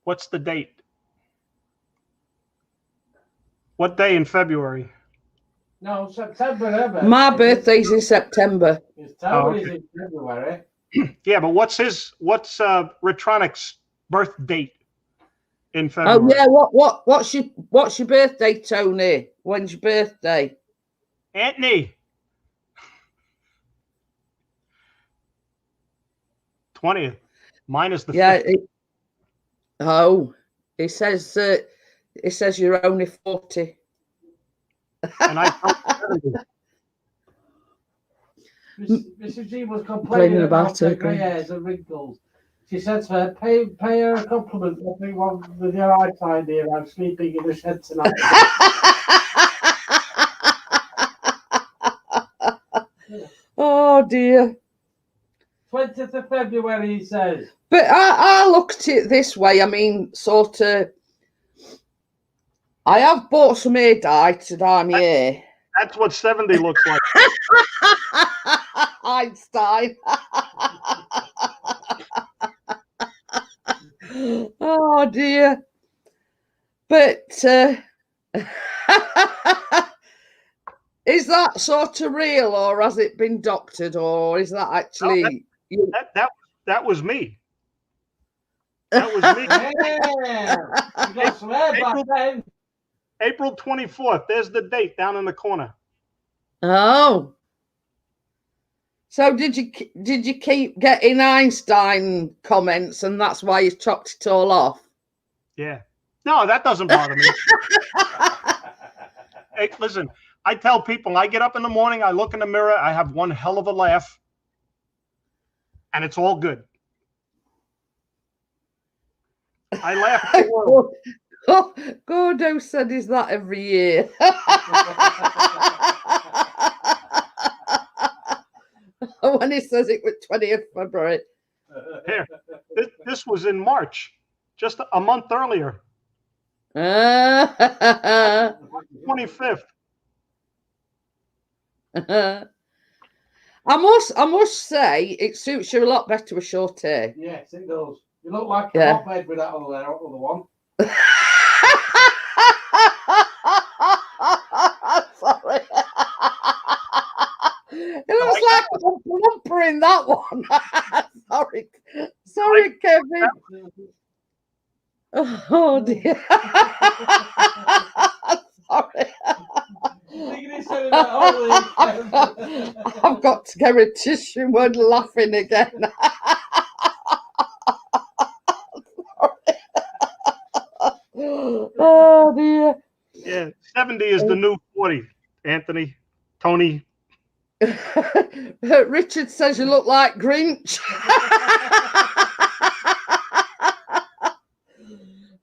What's the date? What day in February? No, September. My birthday's in September. Tony's in February. Yeah, but what's Retronic's birth date in February? Oh yeah, what's your birthday, Tony? When's your birthday? Anthony. 20th. Mine is the 5th. It says you're only 40. And I Mrs. G was complaining about her grey hairs and wrinkles. She said to her, pay her a compliment with your eyesight here. I'm sleeping in the shed tonight. Oh dear. 20th of February, he says. But I looked at it this way. I mean, sort of, I have bought some hair dye to dye my hair. That's what 70 looks like. Einstein. Oh dear. But is that sort of real, or has it been doctored, or is that actually that was me? That was me. Yeah. You got some hair back then. April 24th. There's the date down in the corner. Oh. So did you keep getting Einstein comments, and that's why you chopped it all off? Yeah. No, that doesn't bother me. Hey, listen, I tell people, I get up in the morning, I look in the mirror, I have one hell of a laugh. and it's all good. I laugh. Gordo said he's that every year. When he says it was 20th February. Here, this was in March, just a month earlier, I 25th. must say it suits you a lot better with short hair. Yes, it does. You look like a Yeah. hotbed with that other one. Sorry. It looks like a lumper in that one. Sorry, Kevin. Oh dear. Sorry. I've got to get a tissue when laughing again. Oh dear. Yeah, 70 is the new 40. Anthony, Tony. Richard says you look like Grinch.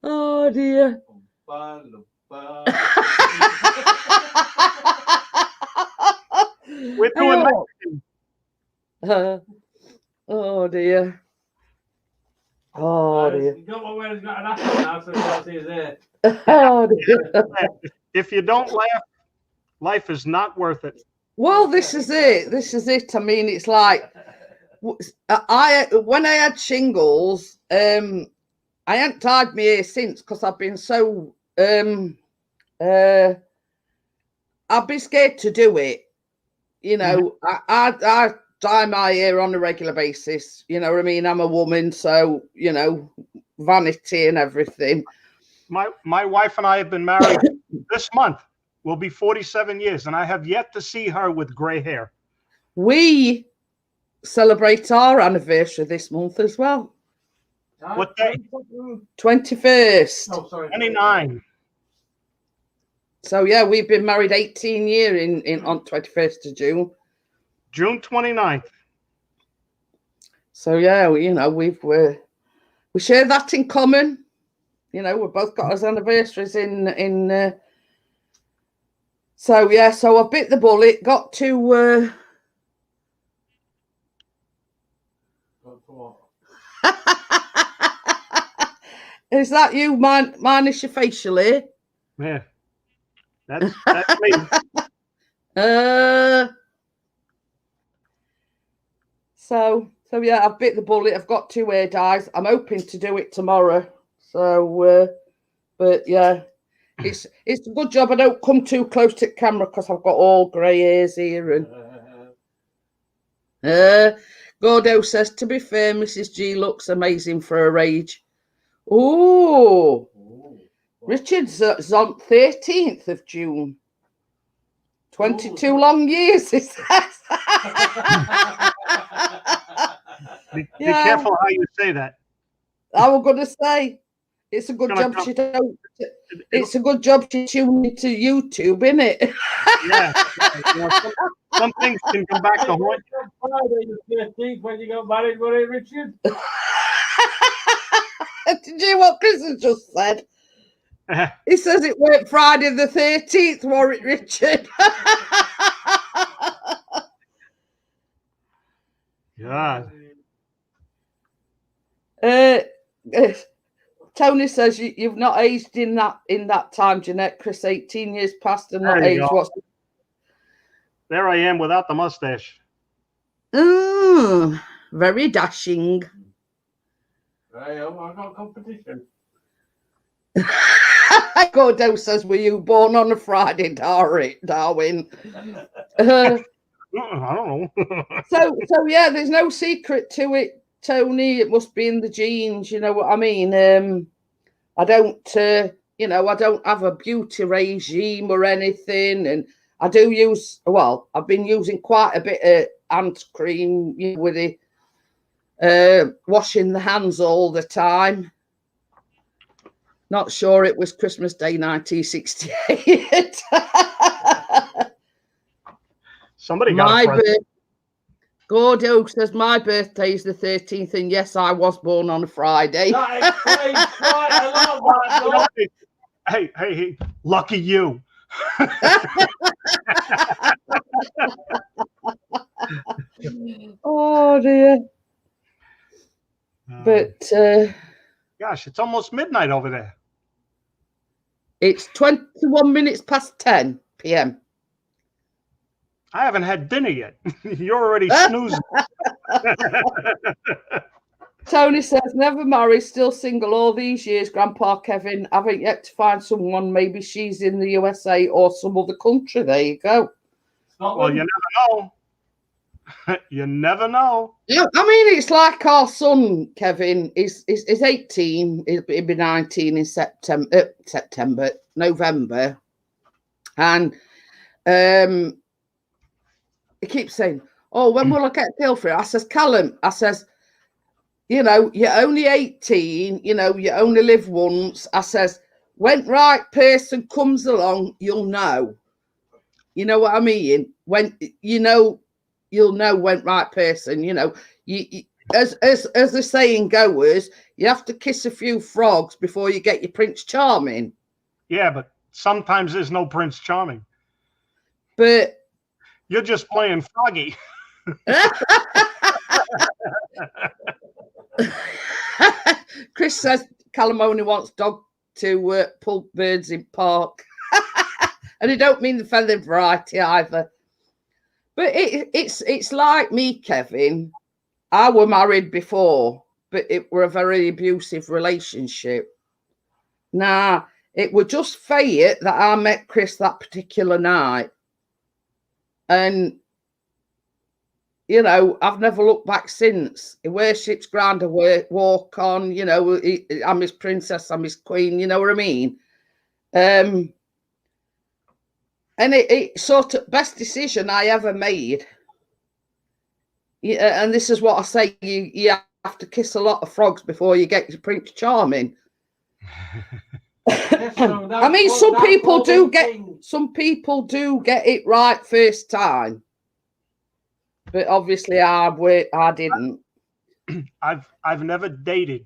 Oh dear. We're doing Mexican. Oh dear. Oh dear. You got one where he's got an apple now, so he can't see his hair. Oh dear. If you don't laugh, life is not worth it. Well, this is it. This is it. I mean, it's like when I had shingles, I hadn't dyed my hair since because I've been so I'd be scared to do it. You know, I dye my hair on a regular basis. You know what I mean? I'm a woman, so you know, vanity and everything. My wife and I have been married this month. Will be 47 years, and I have yet to see her with gray hair. We celebrate our anniversary this month as well. What day? 21st. Oh, sorry. 29. So yeah, we've been married 18 years in on 21st of June. June 29th. So yeah, we share that in common. You know, we've both got our anniversaries in so yeah, so I bit the bullet, got to Is that you, minus your facial hair? Yeah. That's me. So yeah, I've bit the bullet. I've got 2 hair dyes. I'm hoping to do it tomorrow. So but yeah, it's a good job I don't come too close to the camera because I've got all grey hairs here. And Gordo says, to be fair, Mrs. G looks amazing for her age. Oh, Richard's on 13th of June. 22 long years, it says. Be careful how you say that. I was going to say, it's a good job she don't. It's a good job she tuned into YouTube, isn't it? Yeah. You know, some things can come back to haunt you. Friday the 13th when you got married, were it, Richard? Did you hear what Chris has just said? He says it went Friday the 13th, Warwick Richard. God. Tony says you've not aged in that time, Jeanette. Chris, 18 years past and not aged. What's there I am without the mustache. Very dashing. I got competition. Gordo says, were you born on a Friday, Darwin? I don't know. so yeah, there's no secret to it, Tony. It must be in the genes, you know what I mean? I don't I don't have a beauty regime or anything, and I do use, I've been using quite a bit of hand cream, with it, washing the hands all the time. Not sure it was Christmas Day 1968. Somebody got Gordo says my birthday is the 13th, and yes, I was born on a Friday. That explains quite a lot, that does. Hey, lucky you. Oh dear. But gosh, it's almost midnight over there. it's 21 minutes past 10 p.m. I haven't had dinner yet. You're already snoozing. Tony says, never married, still single all these years, Grandpa Kevin. Haven't yet to find someone. Maybe she's in the USA or some other country. There you go. Well, you never know. You never know. Yeah, I mean, it's like our son, Kevin, is 18. He'll be 19 in November. And he keeps saying, oh, when will I get a girlfriend? I says, Callum, I says, you know, you're only 18, you know, you only live once. I says, when right person comes along, you'll know. You know what I mean? When, you know, you'll know when right person, you know, you as the saying goes, you have to kiss a few frogs before you get your Prince Charming. Yeah, but sometimes there's no Prince Charming. But you're just playing Froggy. Chris says Callum only wants dog to pull birds in park. And I don't mean the feathered variety either. But it's like me, Kevin. I were married before, but it were a very abusive relationship. Now, it were just fate that I met Chris that particular night. And, you know, I've never looked back since. He worships ground I walk on, you know, I'm his princess, I'm his queen, you know what I mean? And it's sort of best decision I ever made. Yeah, and this is what I say, you have to kiss a lot of frogs before you get your Prince Charming. Yes, so I mean, some people do get it right first time. But obviously I didn't. I've never dated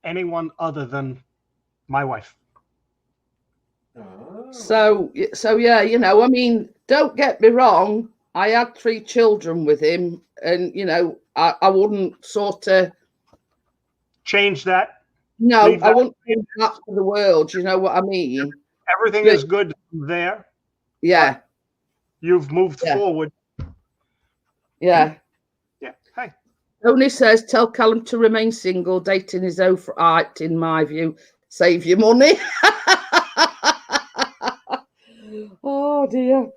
anyone other than my wife. So yeah, you know, I mean, don't get me wrong. I had 3 children with him, and you know, I wouldn't sort of change that. No, I wouldn't change that for the world. You know what I mean? Everything is good there. Yeah. You've moved forward. Yeah. Yeah. Hey. Tony says, tell Callum to remain single. Dating is overhyped, in my view. Save your money. Oh dear.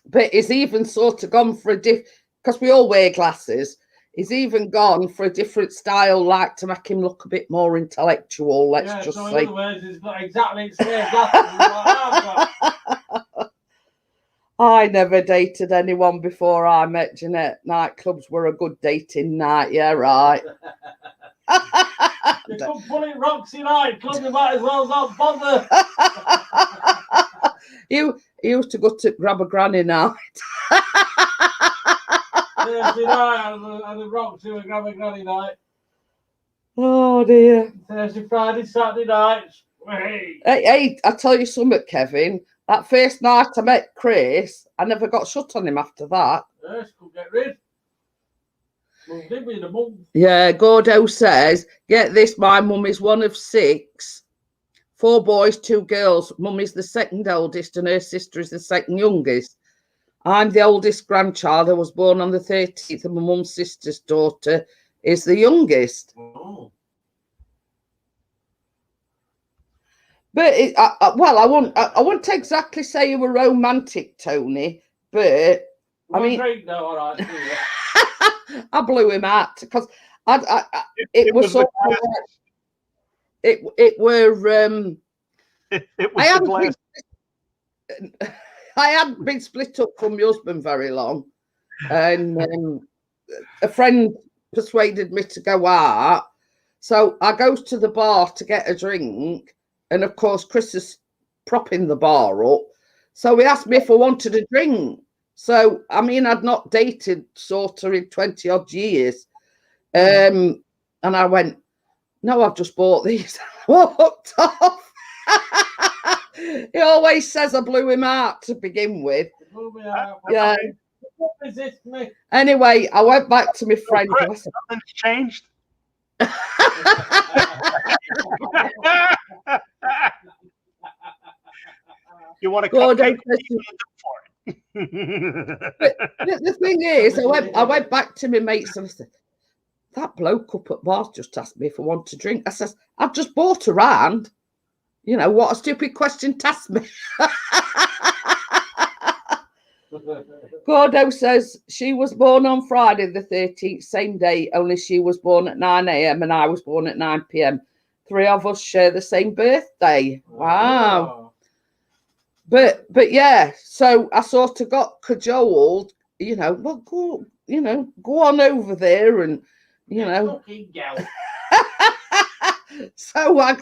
But he's even sort of gone for a because we all wear glasses. He's even gone for a different style, like to make him look a bit more intellectual. Let's just so say. In other words, he's got exactly the same glasses. I never dated anyone before I met Jeanette. Nightclubs were a good dating night. Yeah, right. You couldn't pull it Roxy nightclub, you might as well not bother. You used to go to grab a granny night. Thursday night and the Roxy would grab a granny night. Oh dear. Thursday, Friday, Saturday nights. Hey, I tell you something, Kevin. That first night I met Chris, I never got shut on him after that. Yes, could get rid. Moved in with a month. Yeah, Gordo says, get this, my mum is one of 6. 4 boys, 2 girls. Mum is the second oldest and her sister is the second youngest. I'm the oldest grandchild. I was born on the 13th and my mum's sister's daughter is the youngest. Oh. But I wouldn't exactly say you were romantic, Tony, but I mean, drink now, all right, I blew him out because it was so. It were. It was I hadn't been split up from my husband very long, and a friend persuaded me to go out, so I goes to the bar to get a drink, and of course Chris is propping the bar up, so he asked me if I wanted a drink. So, I mean, I'd not dated sort of in 20 odd years. And I went, no, I've just bought these. Walked off. He always says I blew him out to begin with. Yeah. What resist me? Anyway, I went back to my friend. Chris, nothing's changed. You want to God, cupcake? the thing is, I went back to my mates and I said, that bloke up at bars just asked me if I want to drink. I says, I've just bought a round. You know, what a stupid question to ask me. Gordo says she was born on Friday the 13th, same day, only she was born at 9 a.m. and I was born at 9 p.m. 3 of us share the same birthday. Wow. But yeah, so I sort of got cajoled, you know, well, go on over there and, you know. So I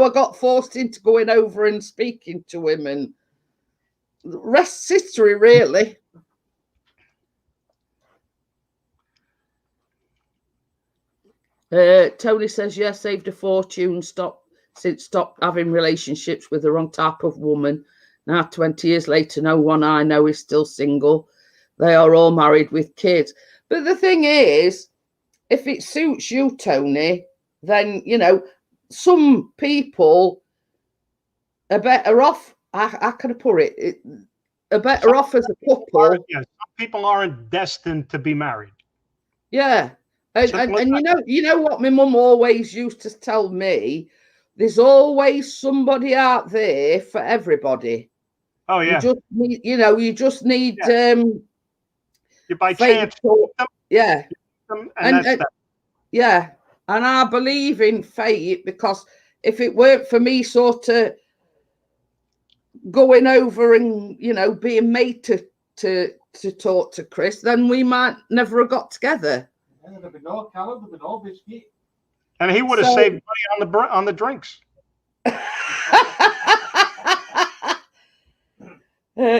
got forced into going over and speaking to him, and the rest's history, really. Tony says, yeah, saved a fortune, stopped having relationships with the wrong type of woman. Now, 20 years later, no one I know is still single. They are all married with kids. But the thing is, if it suits you, Tony, then, you know, some people are better off. How can I put it? Are better off as a couple. Yeah, some people aren't destined to be married. Yeah. And you know what my mum always used to tell me? There's always somebody out there for everybody. Oh yeah. You just need you by chance. Yeah. And yeah. And I believe in fate, because if it weren't for me sort of going over and, you know, being made to talk to Chris, then we might never have got together. There'd be no Callum, there'd be no biscuit. And he would have saved money on the drinks.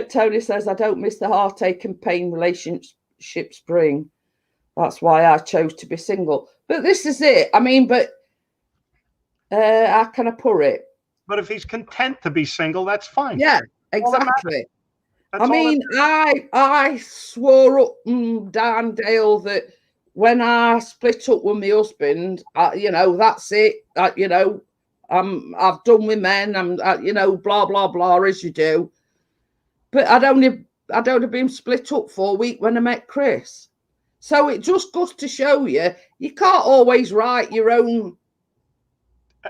Tony says, I don't miss the heartache and pain relationships bring. That's why I chose to be single. But this is it. I mean, but how can I put it? But if he's content to be single, that's fine. Yeah, exactly. That's I mean, I swore up and down Dale that when I split up with my husband, you know, that's it. You know, I've done with men. I'm, you know, blah blah blah, as you do. But I'd only been split up for a week when I met Chris. So it just goes to show you can't always write your own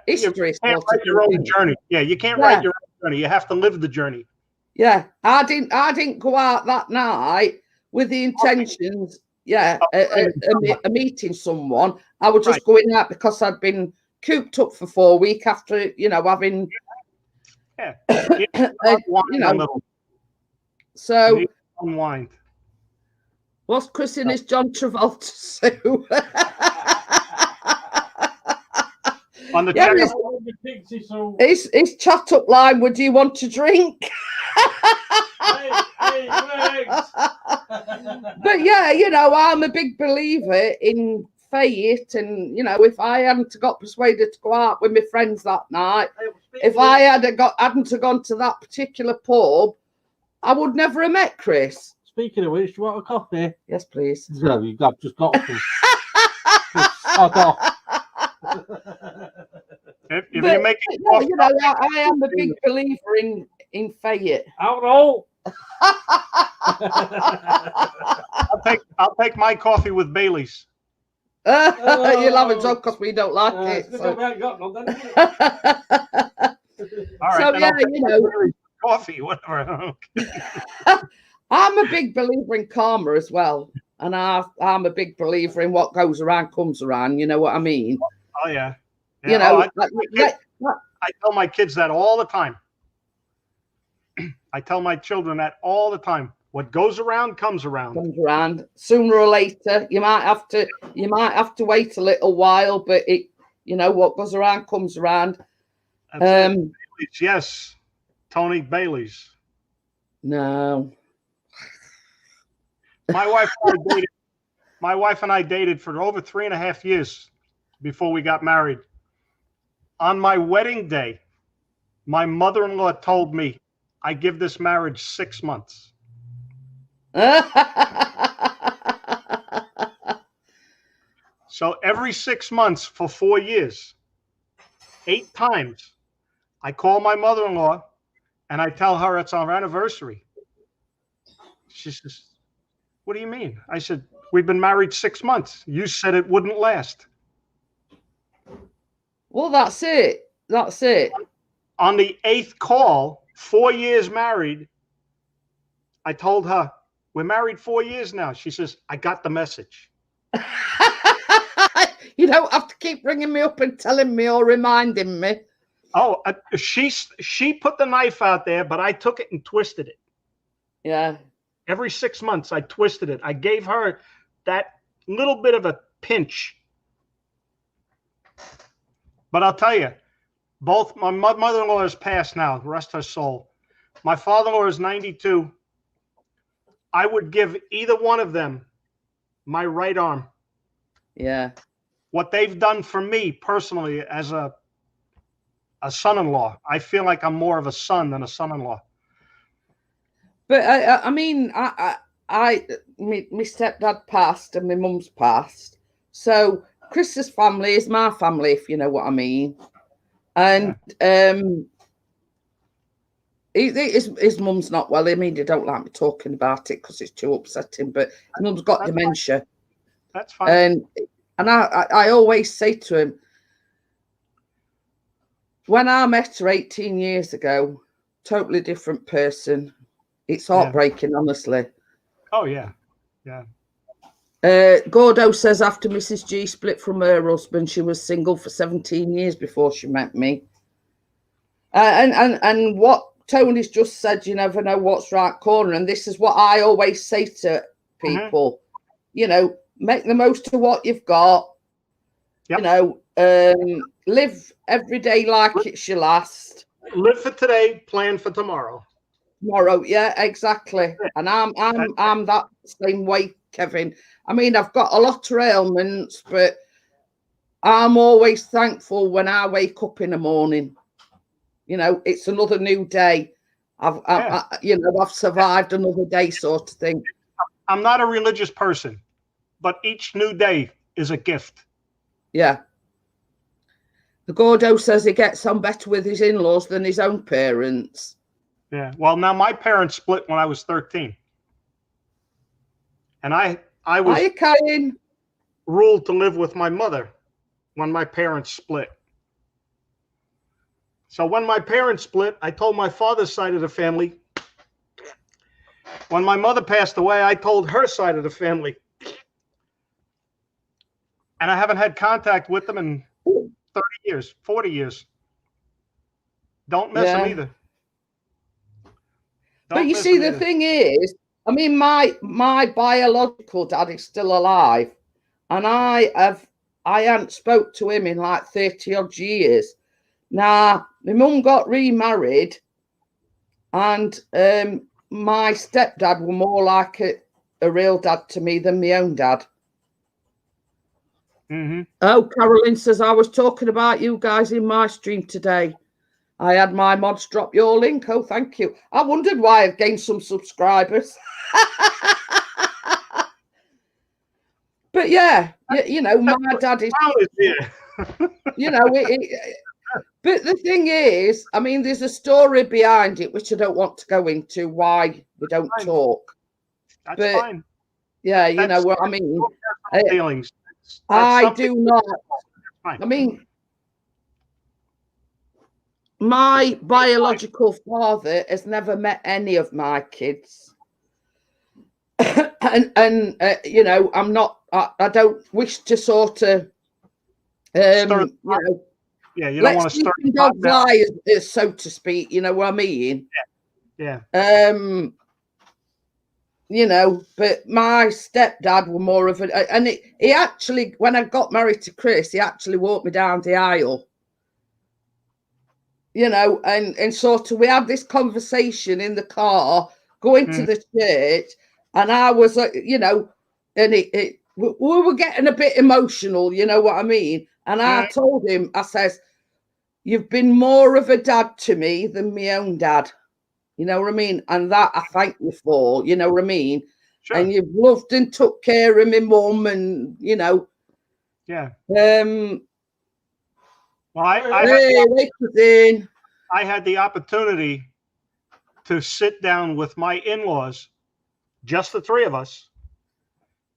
history. You can't write your own journey. Yeah, you can't write your own journey. You have to live the journey. Yeah, I didn't go out that night with the intentions. Yeah, a meeting someone. I was just going out because I'd been cooped up for 4 weeks after, you know, having. Yeah. You know. So. Unwind. What's Chris in his John Travolta suit? On the his chat up line, would you want to drink? But yeah, you know, I'm a big believer in fate, and you know, if I hadn't got persuaded to go out with my friends that night, if I hadn't gone to that particular pub, I would never have met Chris. Speaking of which, do you want a coffee? Yes, please. No, I've just got some. Sod off. If you make it, you know, I am a big believer in fate. Out all. I'll take my coffee with Bailey's. You'll have a job because we don't like it. So. We ain't got none, then, All right, so yeah, you know, coffee, whatever. I'm a big believer in karma as well, and I'm a big believer in what goes around comes around. You know what I mean? Oh yeah. You know, I tell my kids that all the time. I tell my children that all the time. What goes around comes around. Comes around. Sooner or later, you might have to wait a little while, but you know, what goes around comes around. Yes, Tony Bailey's. No. My wife and I dated. My wife and I dated for over 3.5 years before we got married. On my wedding day, my mother-in-law told me, I give this marriage 6 months. So every 6 months for 4 years, 8 times, I call my mother-in-law and I tell her it's our anniversary. She says, what do you mean? I said, we've been married 6 months. You said it wouldn't last. Well, that's it. That's it. On the 8th call, 4 years married, I told her, we're married 4 years now. She says, I got the message. You don't have to keep ringing me up and telling me or reminding me. Oh, she put the knife out there, but I took it and twisted it. Yeah. Every 6 months, I twisted it. I gave her that little bit of a pinch. But I'll tell you, both my mother-in-law has passed now, rest her soul. My father-in-law is 92. I would give either one of them my right arm. Yeah. What they've done for me personally as a son-in-law, I feel like I'm more of a son than a son-in-law. But I mean, my stepdad passed and my mum's passed. So Chris's family is my family, if you know what I mean. And his mum's not well. I mean, they don't like me talking about it because it's too upsetting. But his mum's got dementia. That's fine. And I always say to him, when I met her 18 years ago, totally different person. It's heartbreaking, honestly. Oh, yeah. Yeah. Gordo says after Mrs. G split from her husband, she was single for 17 years before she met me. And what Tony's just said, you never know what's right corner. And this is what I always say to people, you know, make the most of what you've got, you know, live every day like it's your last. Live for today, plan for tomorrow. Tomorrow, yeah, exactly. And I'm that same way, Kevin. I mean, I've got a lot of ailments, but I'm always thankful when I wake up in the morning. You know, it's another new day. I've survived another day, sort of thing. I'm not a religious person, but each new day is a gift. Yeah. The Gordo says he gets on better with his in-laws than his own parents. Yeah. Well, now my parents split when I was 13. And I was ruled to live with my mother when my parents split. So when my parents split, I told my father's side of the family. When my mother passed away, I told her side of the family. And I haven't had contact with them in 30 years, 40 years. Don't miss them either. But you see, the thing is, I mean, my biological dad is still alive, and I hadn't spoke to him in like 30 odd years. Now, my mum got remarried, and my stepdad were more like a real dad to me than my own dad. Mm-hmm. Oh, Carolyn says, I was talking about you guys in my stream today. I had my mods drop your link. Oh, thank you. I wondered why I've gained some subscribers. But yeah, you know, my dad is, you know, but the thing is, I mean, there's a story behind it, which I don't want to go into, why we don't talk. That's fine. Yeah, you know what I mean? Feelings. I do not. I mean, my biological father has never met any of my kids. and you know, I'm not, I don't wish to sort of, you know, yeah, you don't want to start dog fly, so to speak, you know what I mean? Yeah. You know, but my stepdad were more of a, and he actually, when I got married to Chris, he actually walked me down the aisle. You know, and sort of, we had this conversation in the car going to the church, And I was, you know, and we were getting a bit emotional, you know what I mean? And I told him, I says, you've been more of a dad to me than my own dad. You know what I mean? And that I thank you for, you know what I mean? Sure. And you've loved and took care of my mum and, you know. Yeah. Well, I had the opportunity to sit down with my in-laws, just the three of us,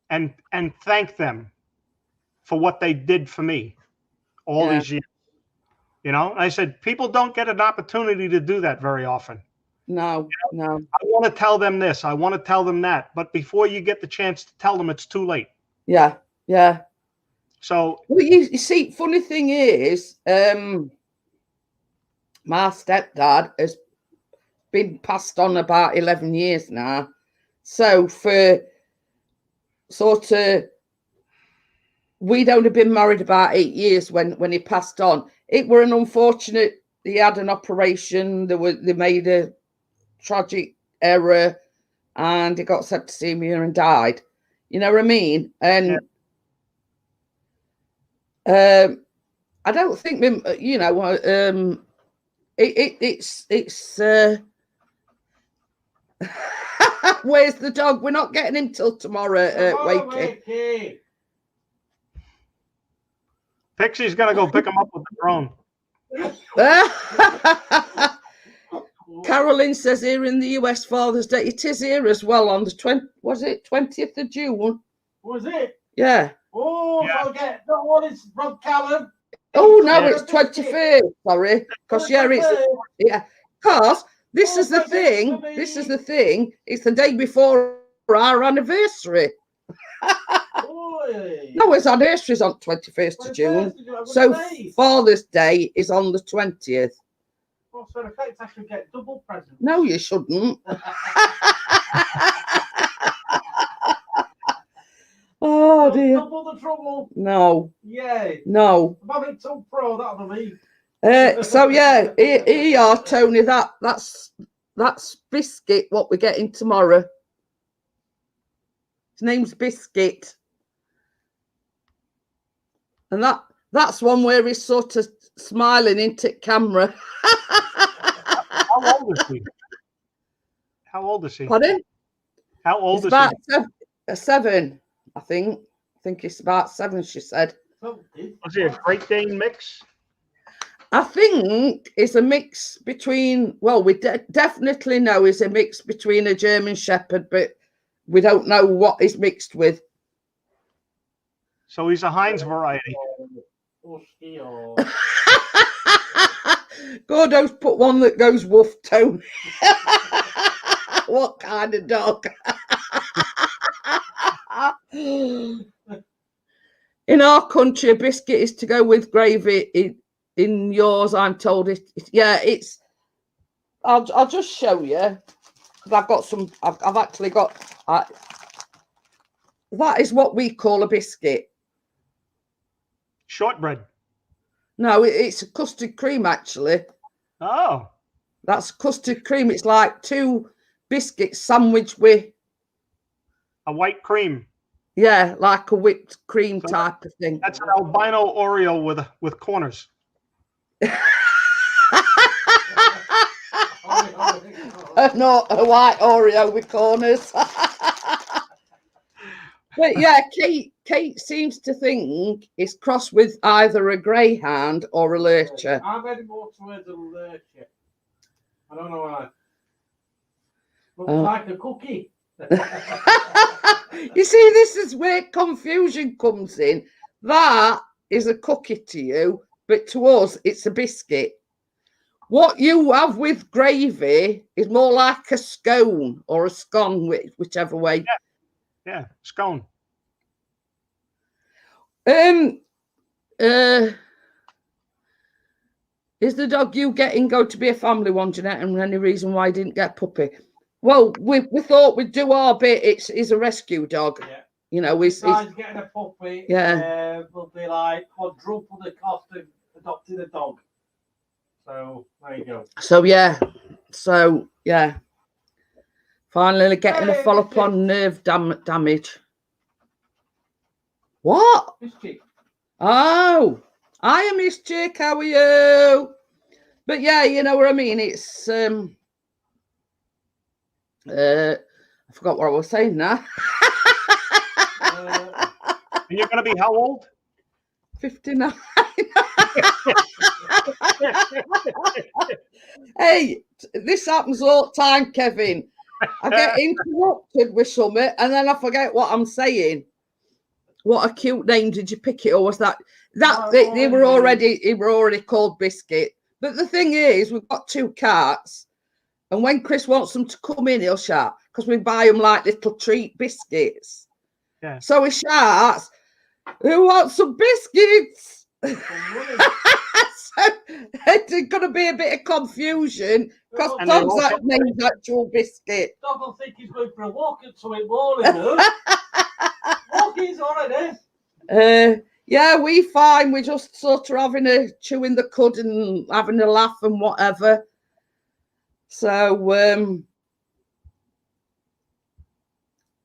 and thank them for what they did for me all these years. You know, I said, people don't get an opportunity to do that very often. No, you know? no. I want to tell them this. I want to tell them that. But before you get the chance to tell them, it's too late. Yeah, yeah. So, well, you see, funny thing is, my stepdad has been passed on about 11 years now. So for sort of, we'd only been married about 8 years when he passed on. It were an unfortunate, he had an operation, they made a tragic error and he got septicemia and died. You know what I mean? And I don't think, you know, it's where's the dog? We're not getting him till tomorrow, Wakey. Pixie's going to go pick him up with the drone. Carolyn says here in the US, Father's Day. It is here as well on the 20th of June? Was it? Yeah. Oh, yeah. So get that one is from Callum. Oh no, it's 21st. Sorry, because because this is the thing. This is the thing. It's the day before our anniversary. No, his anniversary is on 21st of June. So Father's Day is on the 20th. Well, so in effect, I should get double presents. No, you shouldn't. Oh dear. Double the trouble. No. Yeah. No. I'm having some pro, that'll be. So yeah, here you are, Tony. That's Biscuit. What we're getting tomorrow. His name's Biscuit, and that's one where he's sort of smiling into camera. How old is he? How old is he? Pardon? How old He's is about he? 7, I think. I think it's about 7, she said. Was he a Great Dane mix? I think it's a mix between, well, we definitely know it's a mix between a German Shepherd, but we don't know what he's mixed with. So he's a Heinz variety. Gordo's put one that goes woof, Tony. What kind of dog? In our country, a biscuit is to go with gravy. In yours, I'm told it's. I'll just show you because I've got some. I've actually got. That is what we call a biscuit. Shortbread. No, it's a custard cream actually. Oh. That's custard cream. It's like 2 biscuits sandwiched with a white cream. Yeah, like a whipped cream type of thing. That's an albino Oreo with corners. Not a white Oreo with corners. But yeah, Kate seems to think it's crossed with either a greyhound or a lurcher. I'm heading more towards a lurcher. I don't know why. Looks like a cookie. You see, this is where confusion comes in. That is a cookie to you, but to us, it's a biscuit. What you have with gravy is more like a scone or a scone, whichever way. Yeah, scone. Is the dog you getting going to be a family one, Jeanette, and any reason why you didn't get a puppy? Well, we thought we'd do our bit. It's a rescue dog. Yeah. You know, besides getting a puppy, yeah, will be like quadruple the cost of adopting a dog. So there you go. So yeah. Finally getting a Hey, follow-up nerve damage. What? Mischief. Oh, I am Miss Chick. How are you? But yeah, you know what I mean. It's I forgot what I was saying now. And you're going to be how old? 59. Hey, this happens all the time, Kevin. I get interrupted with something and then I forget what I'm saying. What a cute name did you pick it, or was that they were already called Biscuit? But the thing is, we've got 2 cats, and when Chris wants them to come in, he'll shout because we buy them like little treat biscuits. Yeah. So he shouts, "Who wants some biscuits?" So there's going to be a bit of confusion because And Tom's that name's actual Biscuit. Dog will think he's going for a walk at some morning. Walking's already. Yeah, we fine. We're just sort of having a chewing the cud and having a laugh and whatever. So,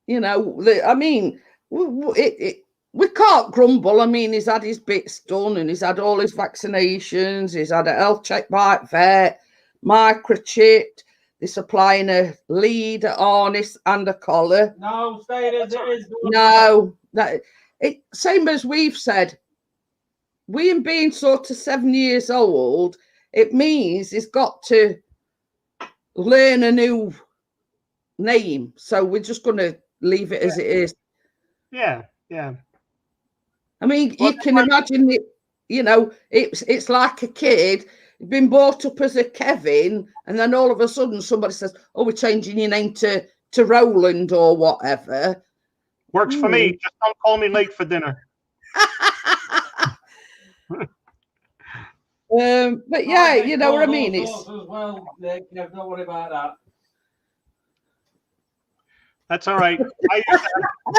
you know, I mean, we can't grumble. I mean, he's had his bits done and he's had all his vaccinations. He's had a health check by vet, microchipped. They're supplying a lead, a harness, and a collar. No, stay as it is. No, same as we've said. We him being sort of 7 years old, it means he's got to learn a new name. So we're just going to leave it as it is. Yeah, yeah. I mean, you can imagine it, you know, it's like a kid been brought up as a Kevin, and then all of a sudden somebody says, "Oh, we're changing your name to Roland or whatever." Works for me. Just don't call me late for dinner. But yeah, you know what I mean. It's as well, Nick. Don't worry about that. That's all right. I used to have to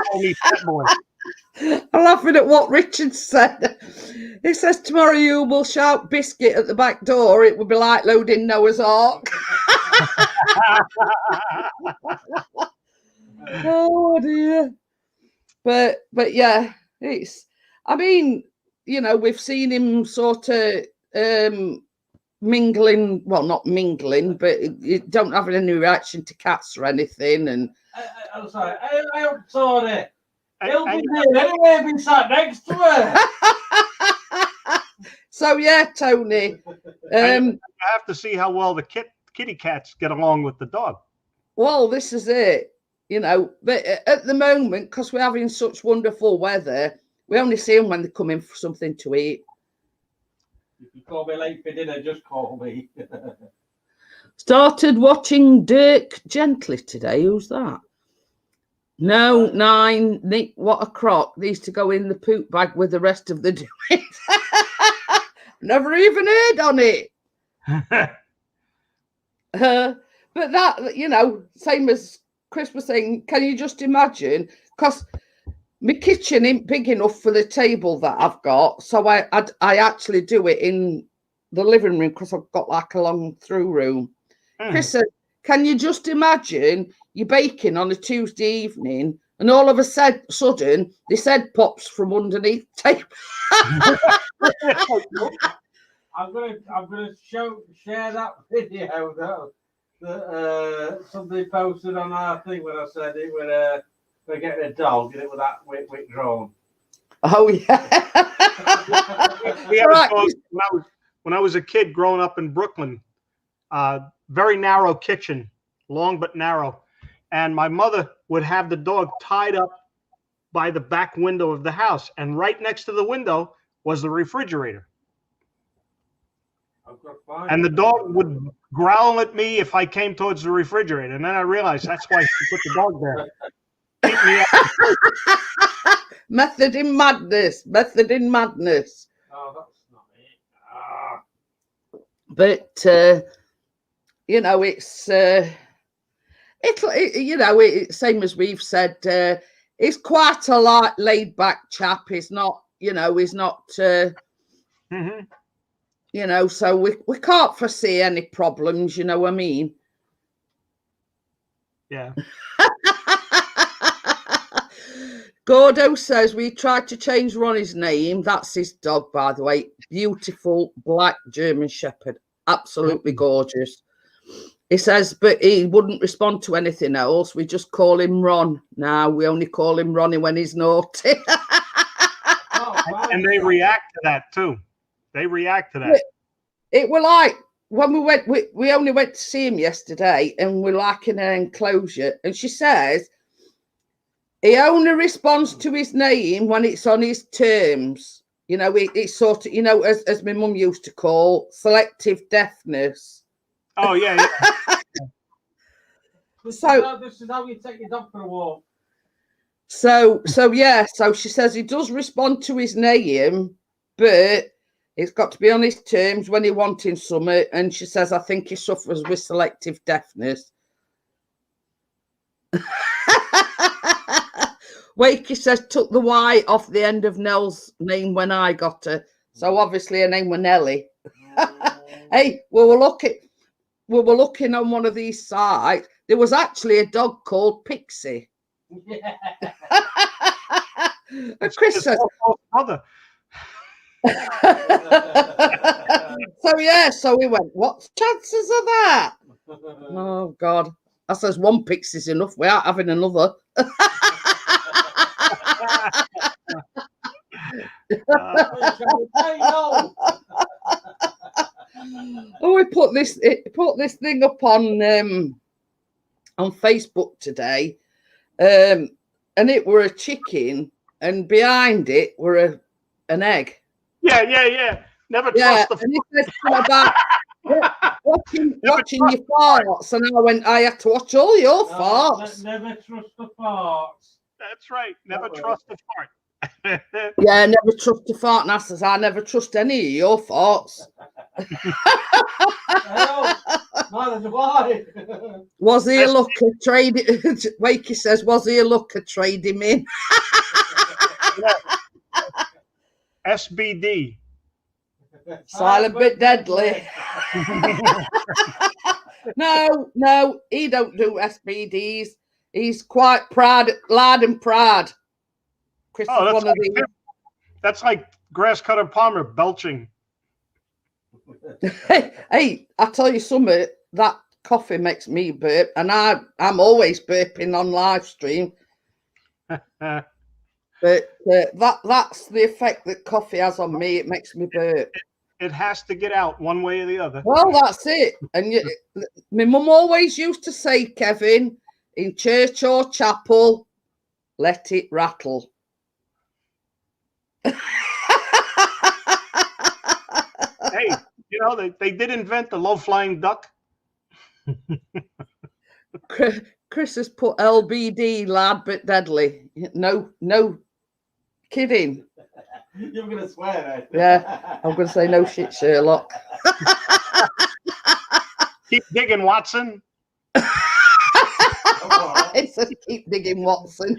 call me fat boy. I'm laughing at what Richard said. He says tomorrow you will shout biscuit at the back door. It would be like loading Noah's Ark. Oh dear. But yeah, I mean, you know, we've seen him sort of mingling, well, not mingling, but you don't have any reaction to cats or anything. And I'm sorry, I'm sorry. He'll be here anyway, been sat next to her. So yeah, Tony. I have to see how well the kitty cats get along with the dog. Well, this is it, you know. But at the moment, because we're having such wonderful weather, we only see them when they come in for something to eat. If you call me late for dinner, just call me. Started watching Dirk Gently today. Who's that? No, 9. Nick, what a crock. They used to go in the poop bag with the rest of the doings. Never even heard on it. But that, you know, same as Chris was saying, can you just imagine? Because my kitchen ain't big enough for the table that I've got. So I actually do it in the living room because I've got like a long through room. Chris said, can you just imagine you're baking on a Tuesday evening and all of a sudden this head pops from underneath the table? I'm gonna share that video that somebody posted on our thing when I said it when we're getting a dog and it was that withdrawn. Oh yeah. We had a dog when I was a kid growing up in Brooklyn. Very narrow kitchen, long but narrow. And my mother would have the dog tied up by the back window of the house. And right next to the window was the refrigerator. And the dog would growl at me if I came towards the refrigerator. And then I realized that's why she put the dog there. Keep me out. Method in madness. Method in madness. Oh, that's not it. Ah. But you know, it's you know, it's same as we've said. He's quite a laid back chap. He's not, you know, he's not. You know, so we can't foresee any problems. You know what I mean? Yeah. Gordo says we tried to change Ronnie's name. That's his dog, by the way. Beautiful black German Shepherd. Absolutely gorgeous. He says, but he wouldn't respond to anything else. We just call him Ron. Now we only call him Ronnie when he's naughty. And they react to that too. They react to that. It were like when we only went to see him yesterday, and we're like in an enclosure, and she says he only responds to his name when it's on his terms. You know, it's sort of, you know, as my mum used to call selective deafness. Oh yeah. This So is how you take your dog for a walk. So she says he does respond to his name, but it's got to be on his terms when he wanting something. And she says, I think he suffers with selective deafness. Wakey says, took the Y off the end of Nell's name when I got her. So obviously her name was Nelly. Hey, we were looking on one of these sites. There was actually a dog called Pixie. Yeah. And Chris says, mother. so we went, what's chances of that? Oh God. I says one Pixie's enough. We aren't having another. Oh, we put this thing up on Facebook today, and it were a chicken, and behind it were an egg. Yeah. Never trust the. And he said about watching your farts, and I went, I had to watch all your farts. Never trust the farts. That's right. Never trust the fart. Yeah, never trust a fart. And I says, I never trust any of your farts. Neither do I. Was he a looker? Trade Wakey says, was he a looker? Trade him in. SBD. Silent but deadly. No, he don't do SBDs. He's quite proud, lad and proud. Chris is one of these. That's like grass cutter Palmer belching. Hey, I tell you something, that coffee makes me burp, and I'm always burping on live stream. But that's the effect that coffee has on me. It makes me burp. It has to get out one way or the other. Well, that's it. And my mum always used to say, Kevin, in church or chapel, let it rattle. Hey, you know, they did invent the low-flying duck. Chris has put LBD, lad, but deadly. No kidding. You're going to swear, eh? Yeah, I'm going to say no shit, Sherlock. Keep digging, Watson. It says keep digging, Watson.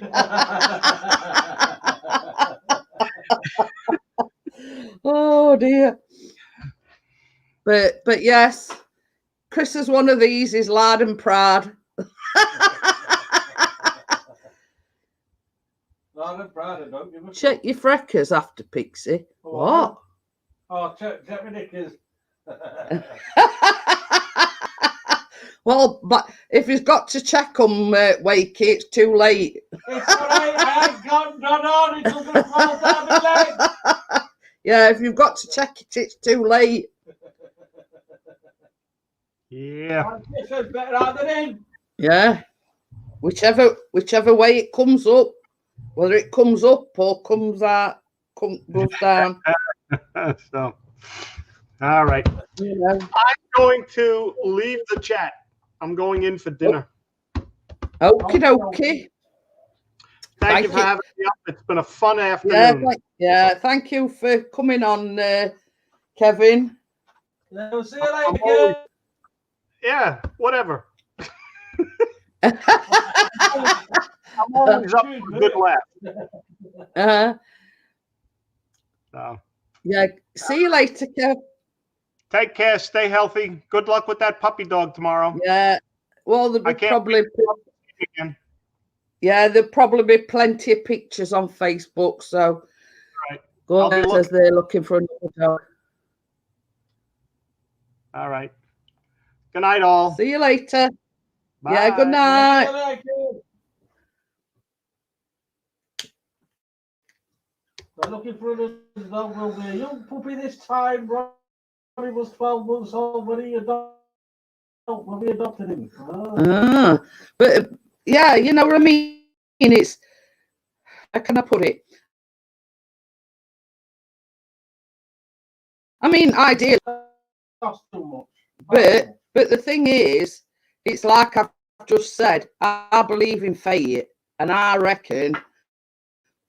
Oh dear. But yes, Chris is one of these. He's lad and proud. Lad and proud, I don't give a Check your freckers after Pixie. What? Oh, check my knickers. Well, but if he's got to check them, Wakey, it's too late. It's all right. I ain't got none on. It's going to fall down my leg. Yeah, if you've got to check it, it's too late. Yeah. This is better out than him. Yeah. Whichever way it comes up, whether it comes up or goes down. So, all right. You know. I'm going to leave the chat. I'm going in for dinner. Okie dokie. Thank you for having me up. It's been a fun afternoon. Thank you for coming on, Kevin. We'll see you later. Yeah, whatever. I'm always up for a good laugh. So, yeah. See you later, Kev. take care. Stay healthy. Good luck with that puppy dog tomorrow. Yeah. Well, there'll be probably again. Yeah, there'll probably be plenty of pictures on Facebook. So Right. go I'll be ahead as they're looking for another dog. All right. Good night, all. See you later. Bye. Yeah, good night. They're looking for another dog. Will be a young puppy this time. Ronnie was 12 months old when he when we adopted him. But yeah, you know what I mean? It's, how can I put it? I mean, ideal. Cost too much. But the thing is, it's like I've just said, I believe in fate, and I reckon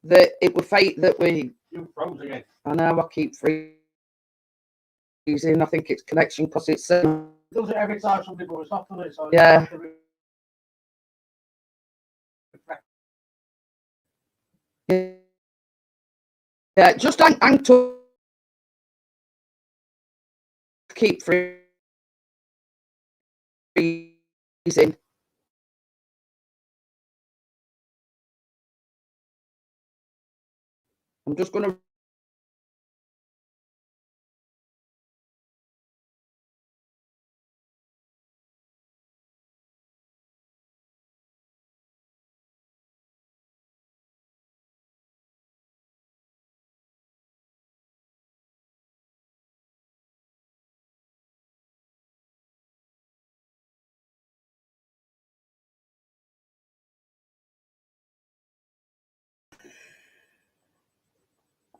that it was fate that we. You froze again. I know I keep freezing. I think it's connection because it's. It does it every time somebody goes off on it. So Yeah. Yeah, just hang to keep freezing. I'm just going to.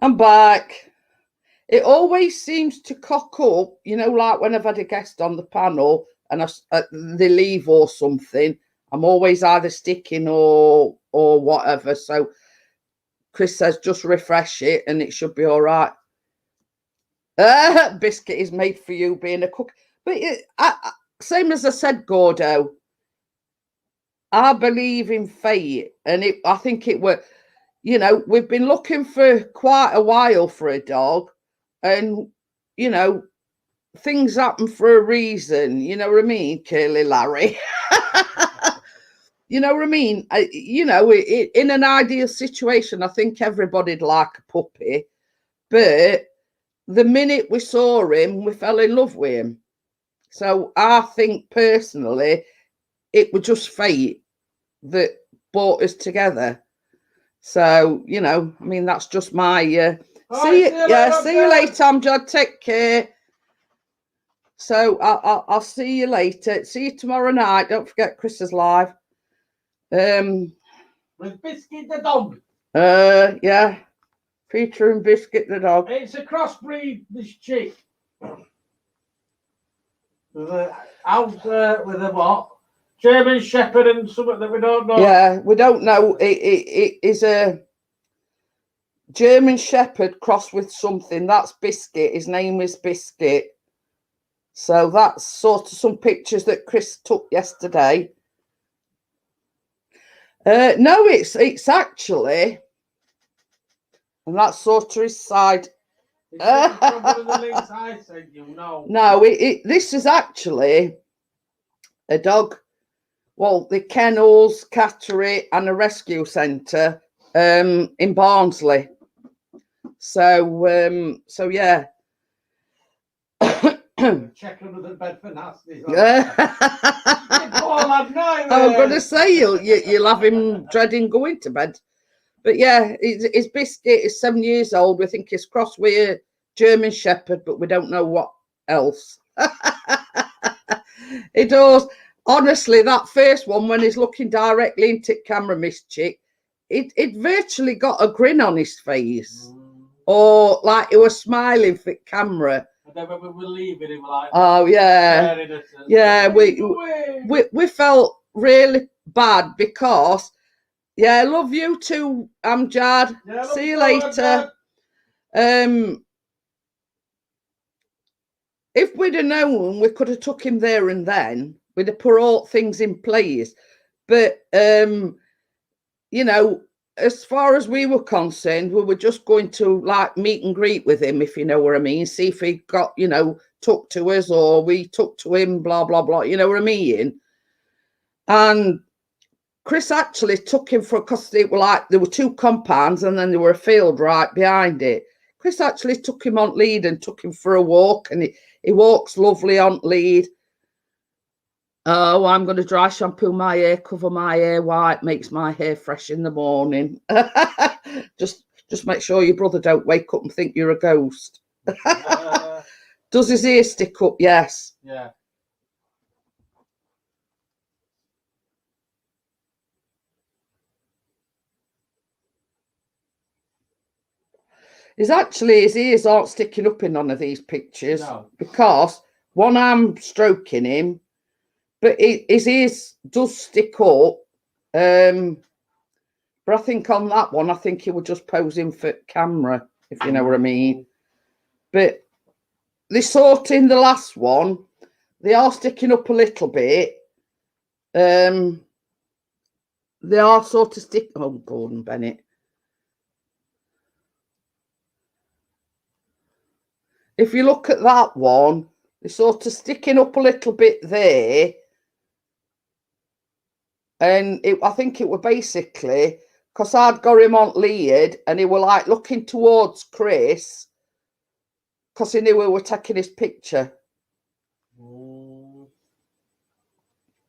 I'm back. It always seems to cock up, you know, like when I've had a guest on the panel and they leave or something. I'm always either sticking or whatever. So Chris says just refresh it and it should be all right. Biscuit is made for you being a cook. But same as I said, Gordo, I believe in fate. And I think it were, you know, we've been looking for quite a while for a dog. And, you know, things happen for a reason. You know what I mean, Curly Larry? You know what I mean? You know, in an ideal situation, I think everybody'd like a puppy. But the minute we saw him, we fell in love with him. So I think personally, it was just fate that brought us together. So, you know, I mean, that's just my... see you later, Amjad. Take care. So I'll see you later. See you tomorrow night. Don't forget Chris is live. With Biscuit the dog. Yeah. Peter and Biscuit the dog. It's a crossbreed, this chick. With a house with a what? German Shepherd and something that we don't know. Yeah, we don't know. It is a German Shepherd crossed with something. That's Biscuit. His name is Biscuit. So that's sort of some pictures that Chris took yesterday. No, it's actually, and that's sort of his side. No, this is actually a dog. Well, the kennels, cattery, and a rescue centre in Barnsley. So yeah. Check under the bed for nasty. I'm going to say you'll have him dreading going to bed. But yeah, his Biscuit is 7 years old. We think he's crossed with a German Shepherd, but we don't know what else. It does. Honestly, that first one, when he's looking directly into camera, Miss Chick, it virtually got a grin on his face. Or like he was smiling for camera. And then when we were leaving, he was like, oh yeah, yeah. We felt really bad because, yeah, I love you too, Amjad. Yeah, see you later. If we'd have known, we could have took him there and then. We'd have put all things in place. But you know, as far as we were concerned, we were just going to like meet and greet with him, if you know what I mean. See if he got, you know, took to us or we took to him, blah, blah, blah. You know what I mean? And Chris actually took him for, because they were like, there were two compounds and then there were a field right behind it. Chris actually took him on lead and took him for a walk, and he walks lovely on lead. Oh, I'm going to dry shampoo my hair, cover my hair white, makes my hair fresh in the morning. Just make sure your brother don't wake up and think you're a ghost. Does his ear stick up? Yes. Yeah. His ears aren't sticking up in none of these pictures. No. Because one, I'm stroking him, but his ears does stick up. But I think on that one, I think he was just posing for camera, if you know what I mean. But they sort in the last one, they are sticking up a little bit. They are sort of oh, Gordon Bennett. If you look at that one, they're sort of sticking up a little bit there. And I think it were basically because I'd got him on lead and he were like looking towards Chris because he knew we were taking his picture.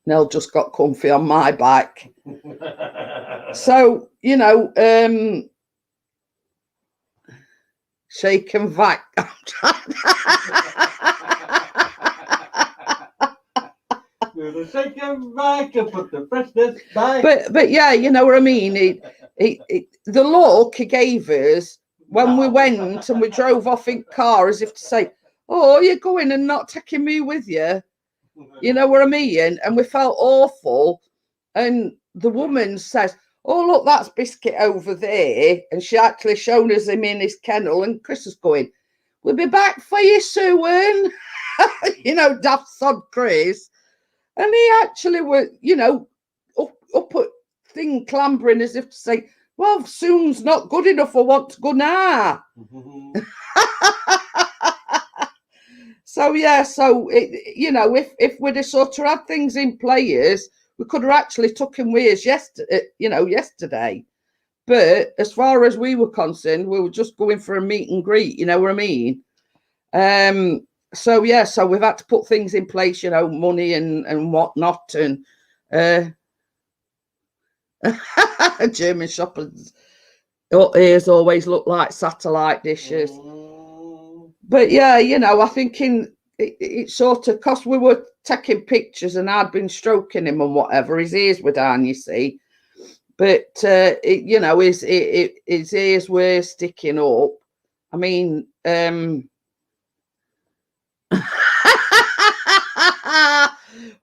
Nell just got comfy on my back. So, you know, shake and vac. Shake and vac and put the freshness back. But yeah, you know what I mean. The look he gave us when we went and we drove off in car, as if to say, "Oh, you're going and not taking me with you." You know what I mean? And we felt awful. And the woman says, "Oh, look, that's Biscuit over there." And she actually shown us him in his kennel. And Chris is going, "We'll be back for you soon." You know, daft sod Chris. And he actually were, you know, up at thing clambering as if to say, "Well, soon's not good enough. I want to go now." So yeah, you know, if we'd have sort of had things in players, we could have actually took him with us yesterday. But as far as we were concerned, we were just going for a meet and greet. You know what I mean? So yeah, so we've had to put things in place, you know, money and whatnot, and German shoppers ears always look like satellite dishes. But yeah, you know, I think it sort of, because we were taking pictures and I'd been stroking him and whatever, his ears were down, you see. But you know, his ears were sticking up. I mean,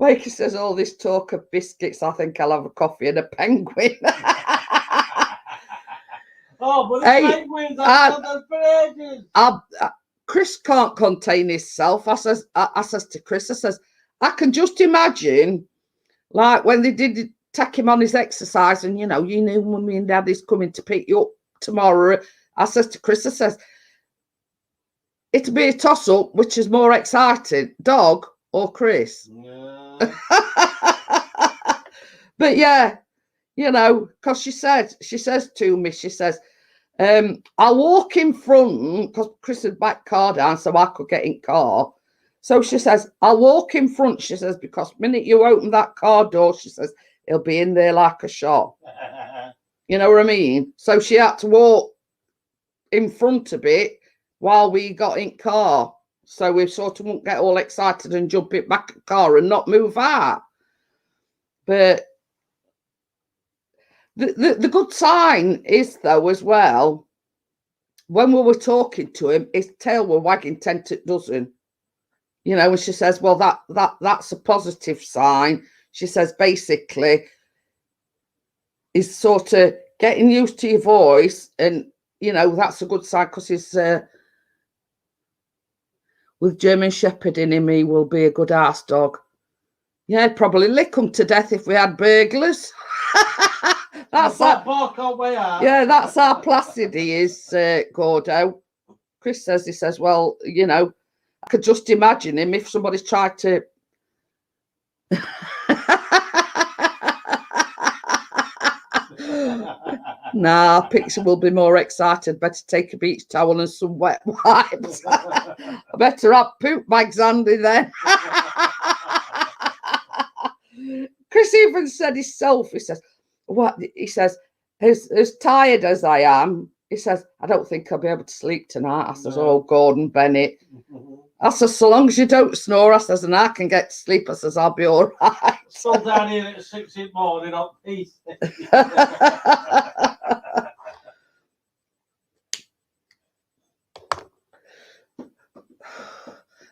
Wakey says, all this talk of biscuits, I think I'll have a coffee and a penguin. Oh, but the Hey, penguins, I've done for ages. Chris can't contain himself. I says to Chris, I says, I can just imagine, like when they did take him on his exercise, and you know, mummy and daddy's coming to pick you up tomorrow. I says to Chris, I says, it'll be a toss-up, which is more exciting, dog or Chris? Yeah. But yeah, you know, because she says to me, she says, I'll walk in front, because Chris had back car down so I could get in car. So she says, I'll walk in front, she says, because the minute you open that car door, she says, he'll be in there like a shot. You know what I mean? So she had to walk in front a bit while we got in car, so we sort of won't get all excited and jump it back in car and not move out. But the good sign is, though, as well, when we were talking to him, his tail were wagging 10 to a dozen. You know, and she says, well, that's a positive sign. She says, basically, he's sort of getting used to your voice, and, you know, that's a good sign, because he's, with German Shepherd in him, he will be a good ass dog. Yeah, probably lick him to death if we had burglars. That's that's how placid he is, Gordo. Chris says, he says, well, you know, I could just imagine him if somebody's tried to Nah, Pixie will be more excited. Better take a beach towel and some wet wipes. I better have poop bags handy then. Chris even said himself, he says, what? He says, as tired as I am, he says, I don't think I'll be able to sleep tonight. I says, oh, Gordon Bennett. I says, so long as you don't snore, I says, and I can get to sleep, I says, I'll be all right. Still down here at 6 in the morning on peace.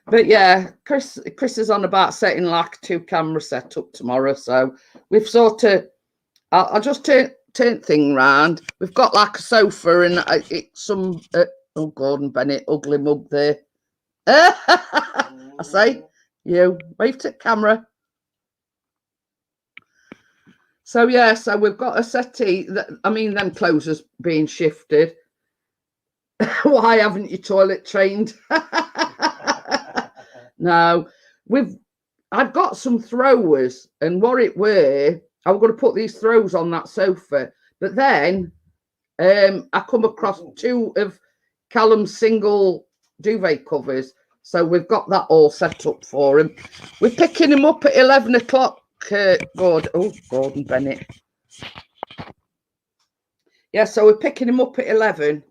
But yeah, Chris is on about setting like a 2-camera setup tomorrow. So we've sort of, I'll just turn thing round. We've got like a sofa and some, oh, Gordon Bennett, ugly mug there. I say, you wave to the camera. So yeah, so we've got a settee that, I mean, them clothes are being shifted. Why haven't you toilet trained? No, I've got some throwers, and what it were, I'm going to put these throws on that sofa. But then I come across 2 of Callum's single duvet covers. So we've got that all set up for him. We're picking him up at 11 o'clock. Gordon Bennett. Yeah, so we're picking him up at 11.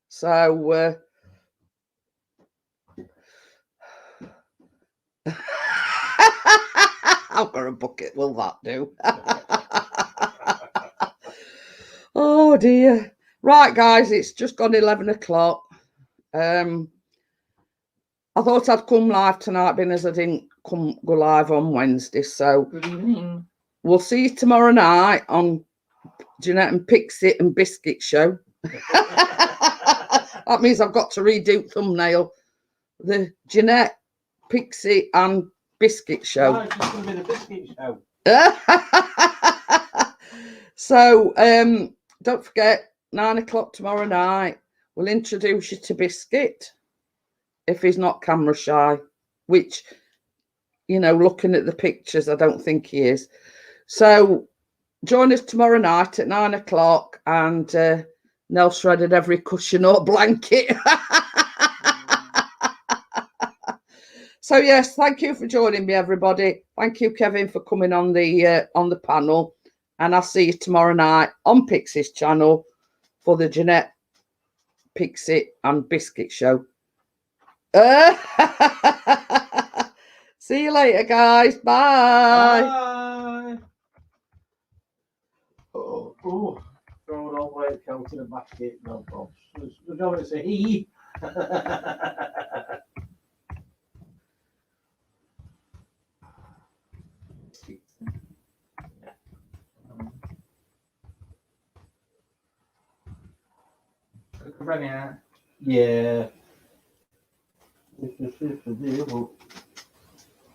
So I've got a bucket. Will that do? Oh dear. Right, guys, it's just gone 11 o'clock. I thought I'd come live tonight, being as I didn't go live on Wednesday. So Good evening. We'll see you tomorrow night on Jeanette and Pixie and Biscuit Show. That means I've got to redo thumbnail. The Jeanette, Pixie and Biscuit Show. No, it's just going to be the Biscuit Show. So don't forget, 9 o'clock tomorrow night. We'll introduce you to Biscuit if he's not camera shy, which, you know, looking at the pictures, I don't think he is. So join us tomorrow night at 9 o'clock, and Nell shredded every cushion or blanket. So yes, thank you for joining me, everybody. Thank you, Kevin, for coming on the panel, and I'll see you tomorrow night on Pixie's channel for the Jeanette, Pixie and Biscuit Show. See you later, guys. Bye. Bye. Oh, throw it all the way out to the basket. No problem. We're going to say he. Yeah. It's just the deal.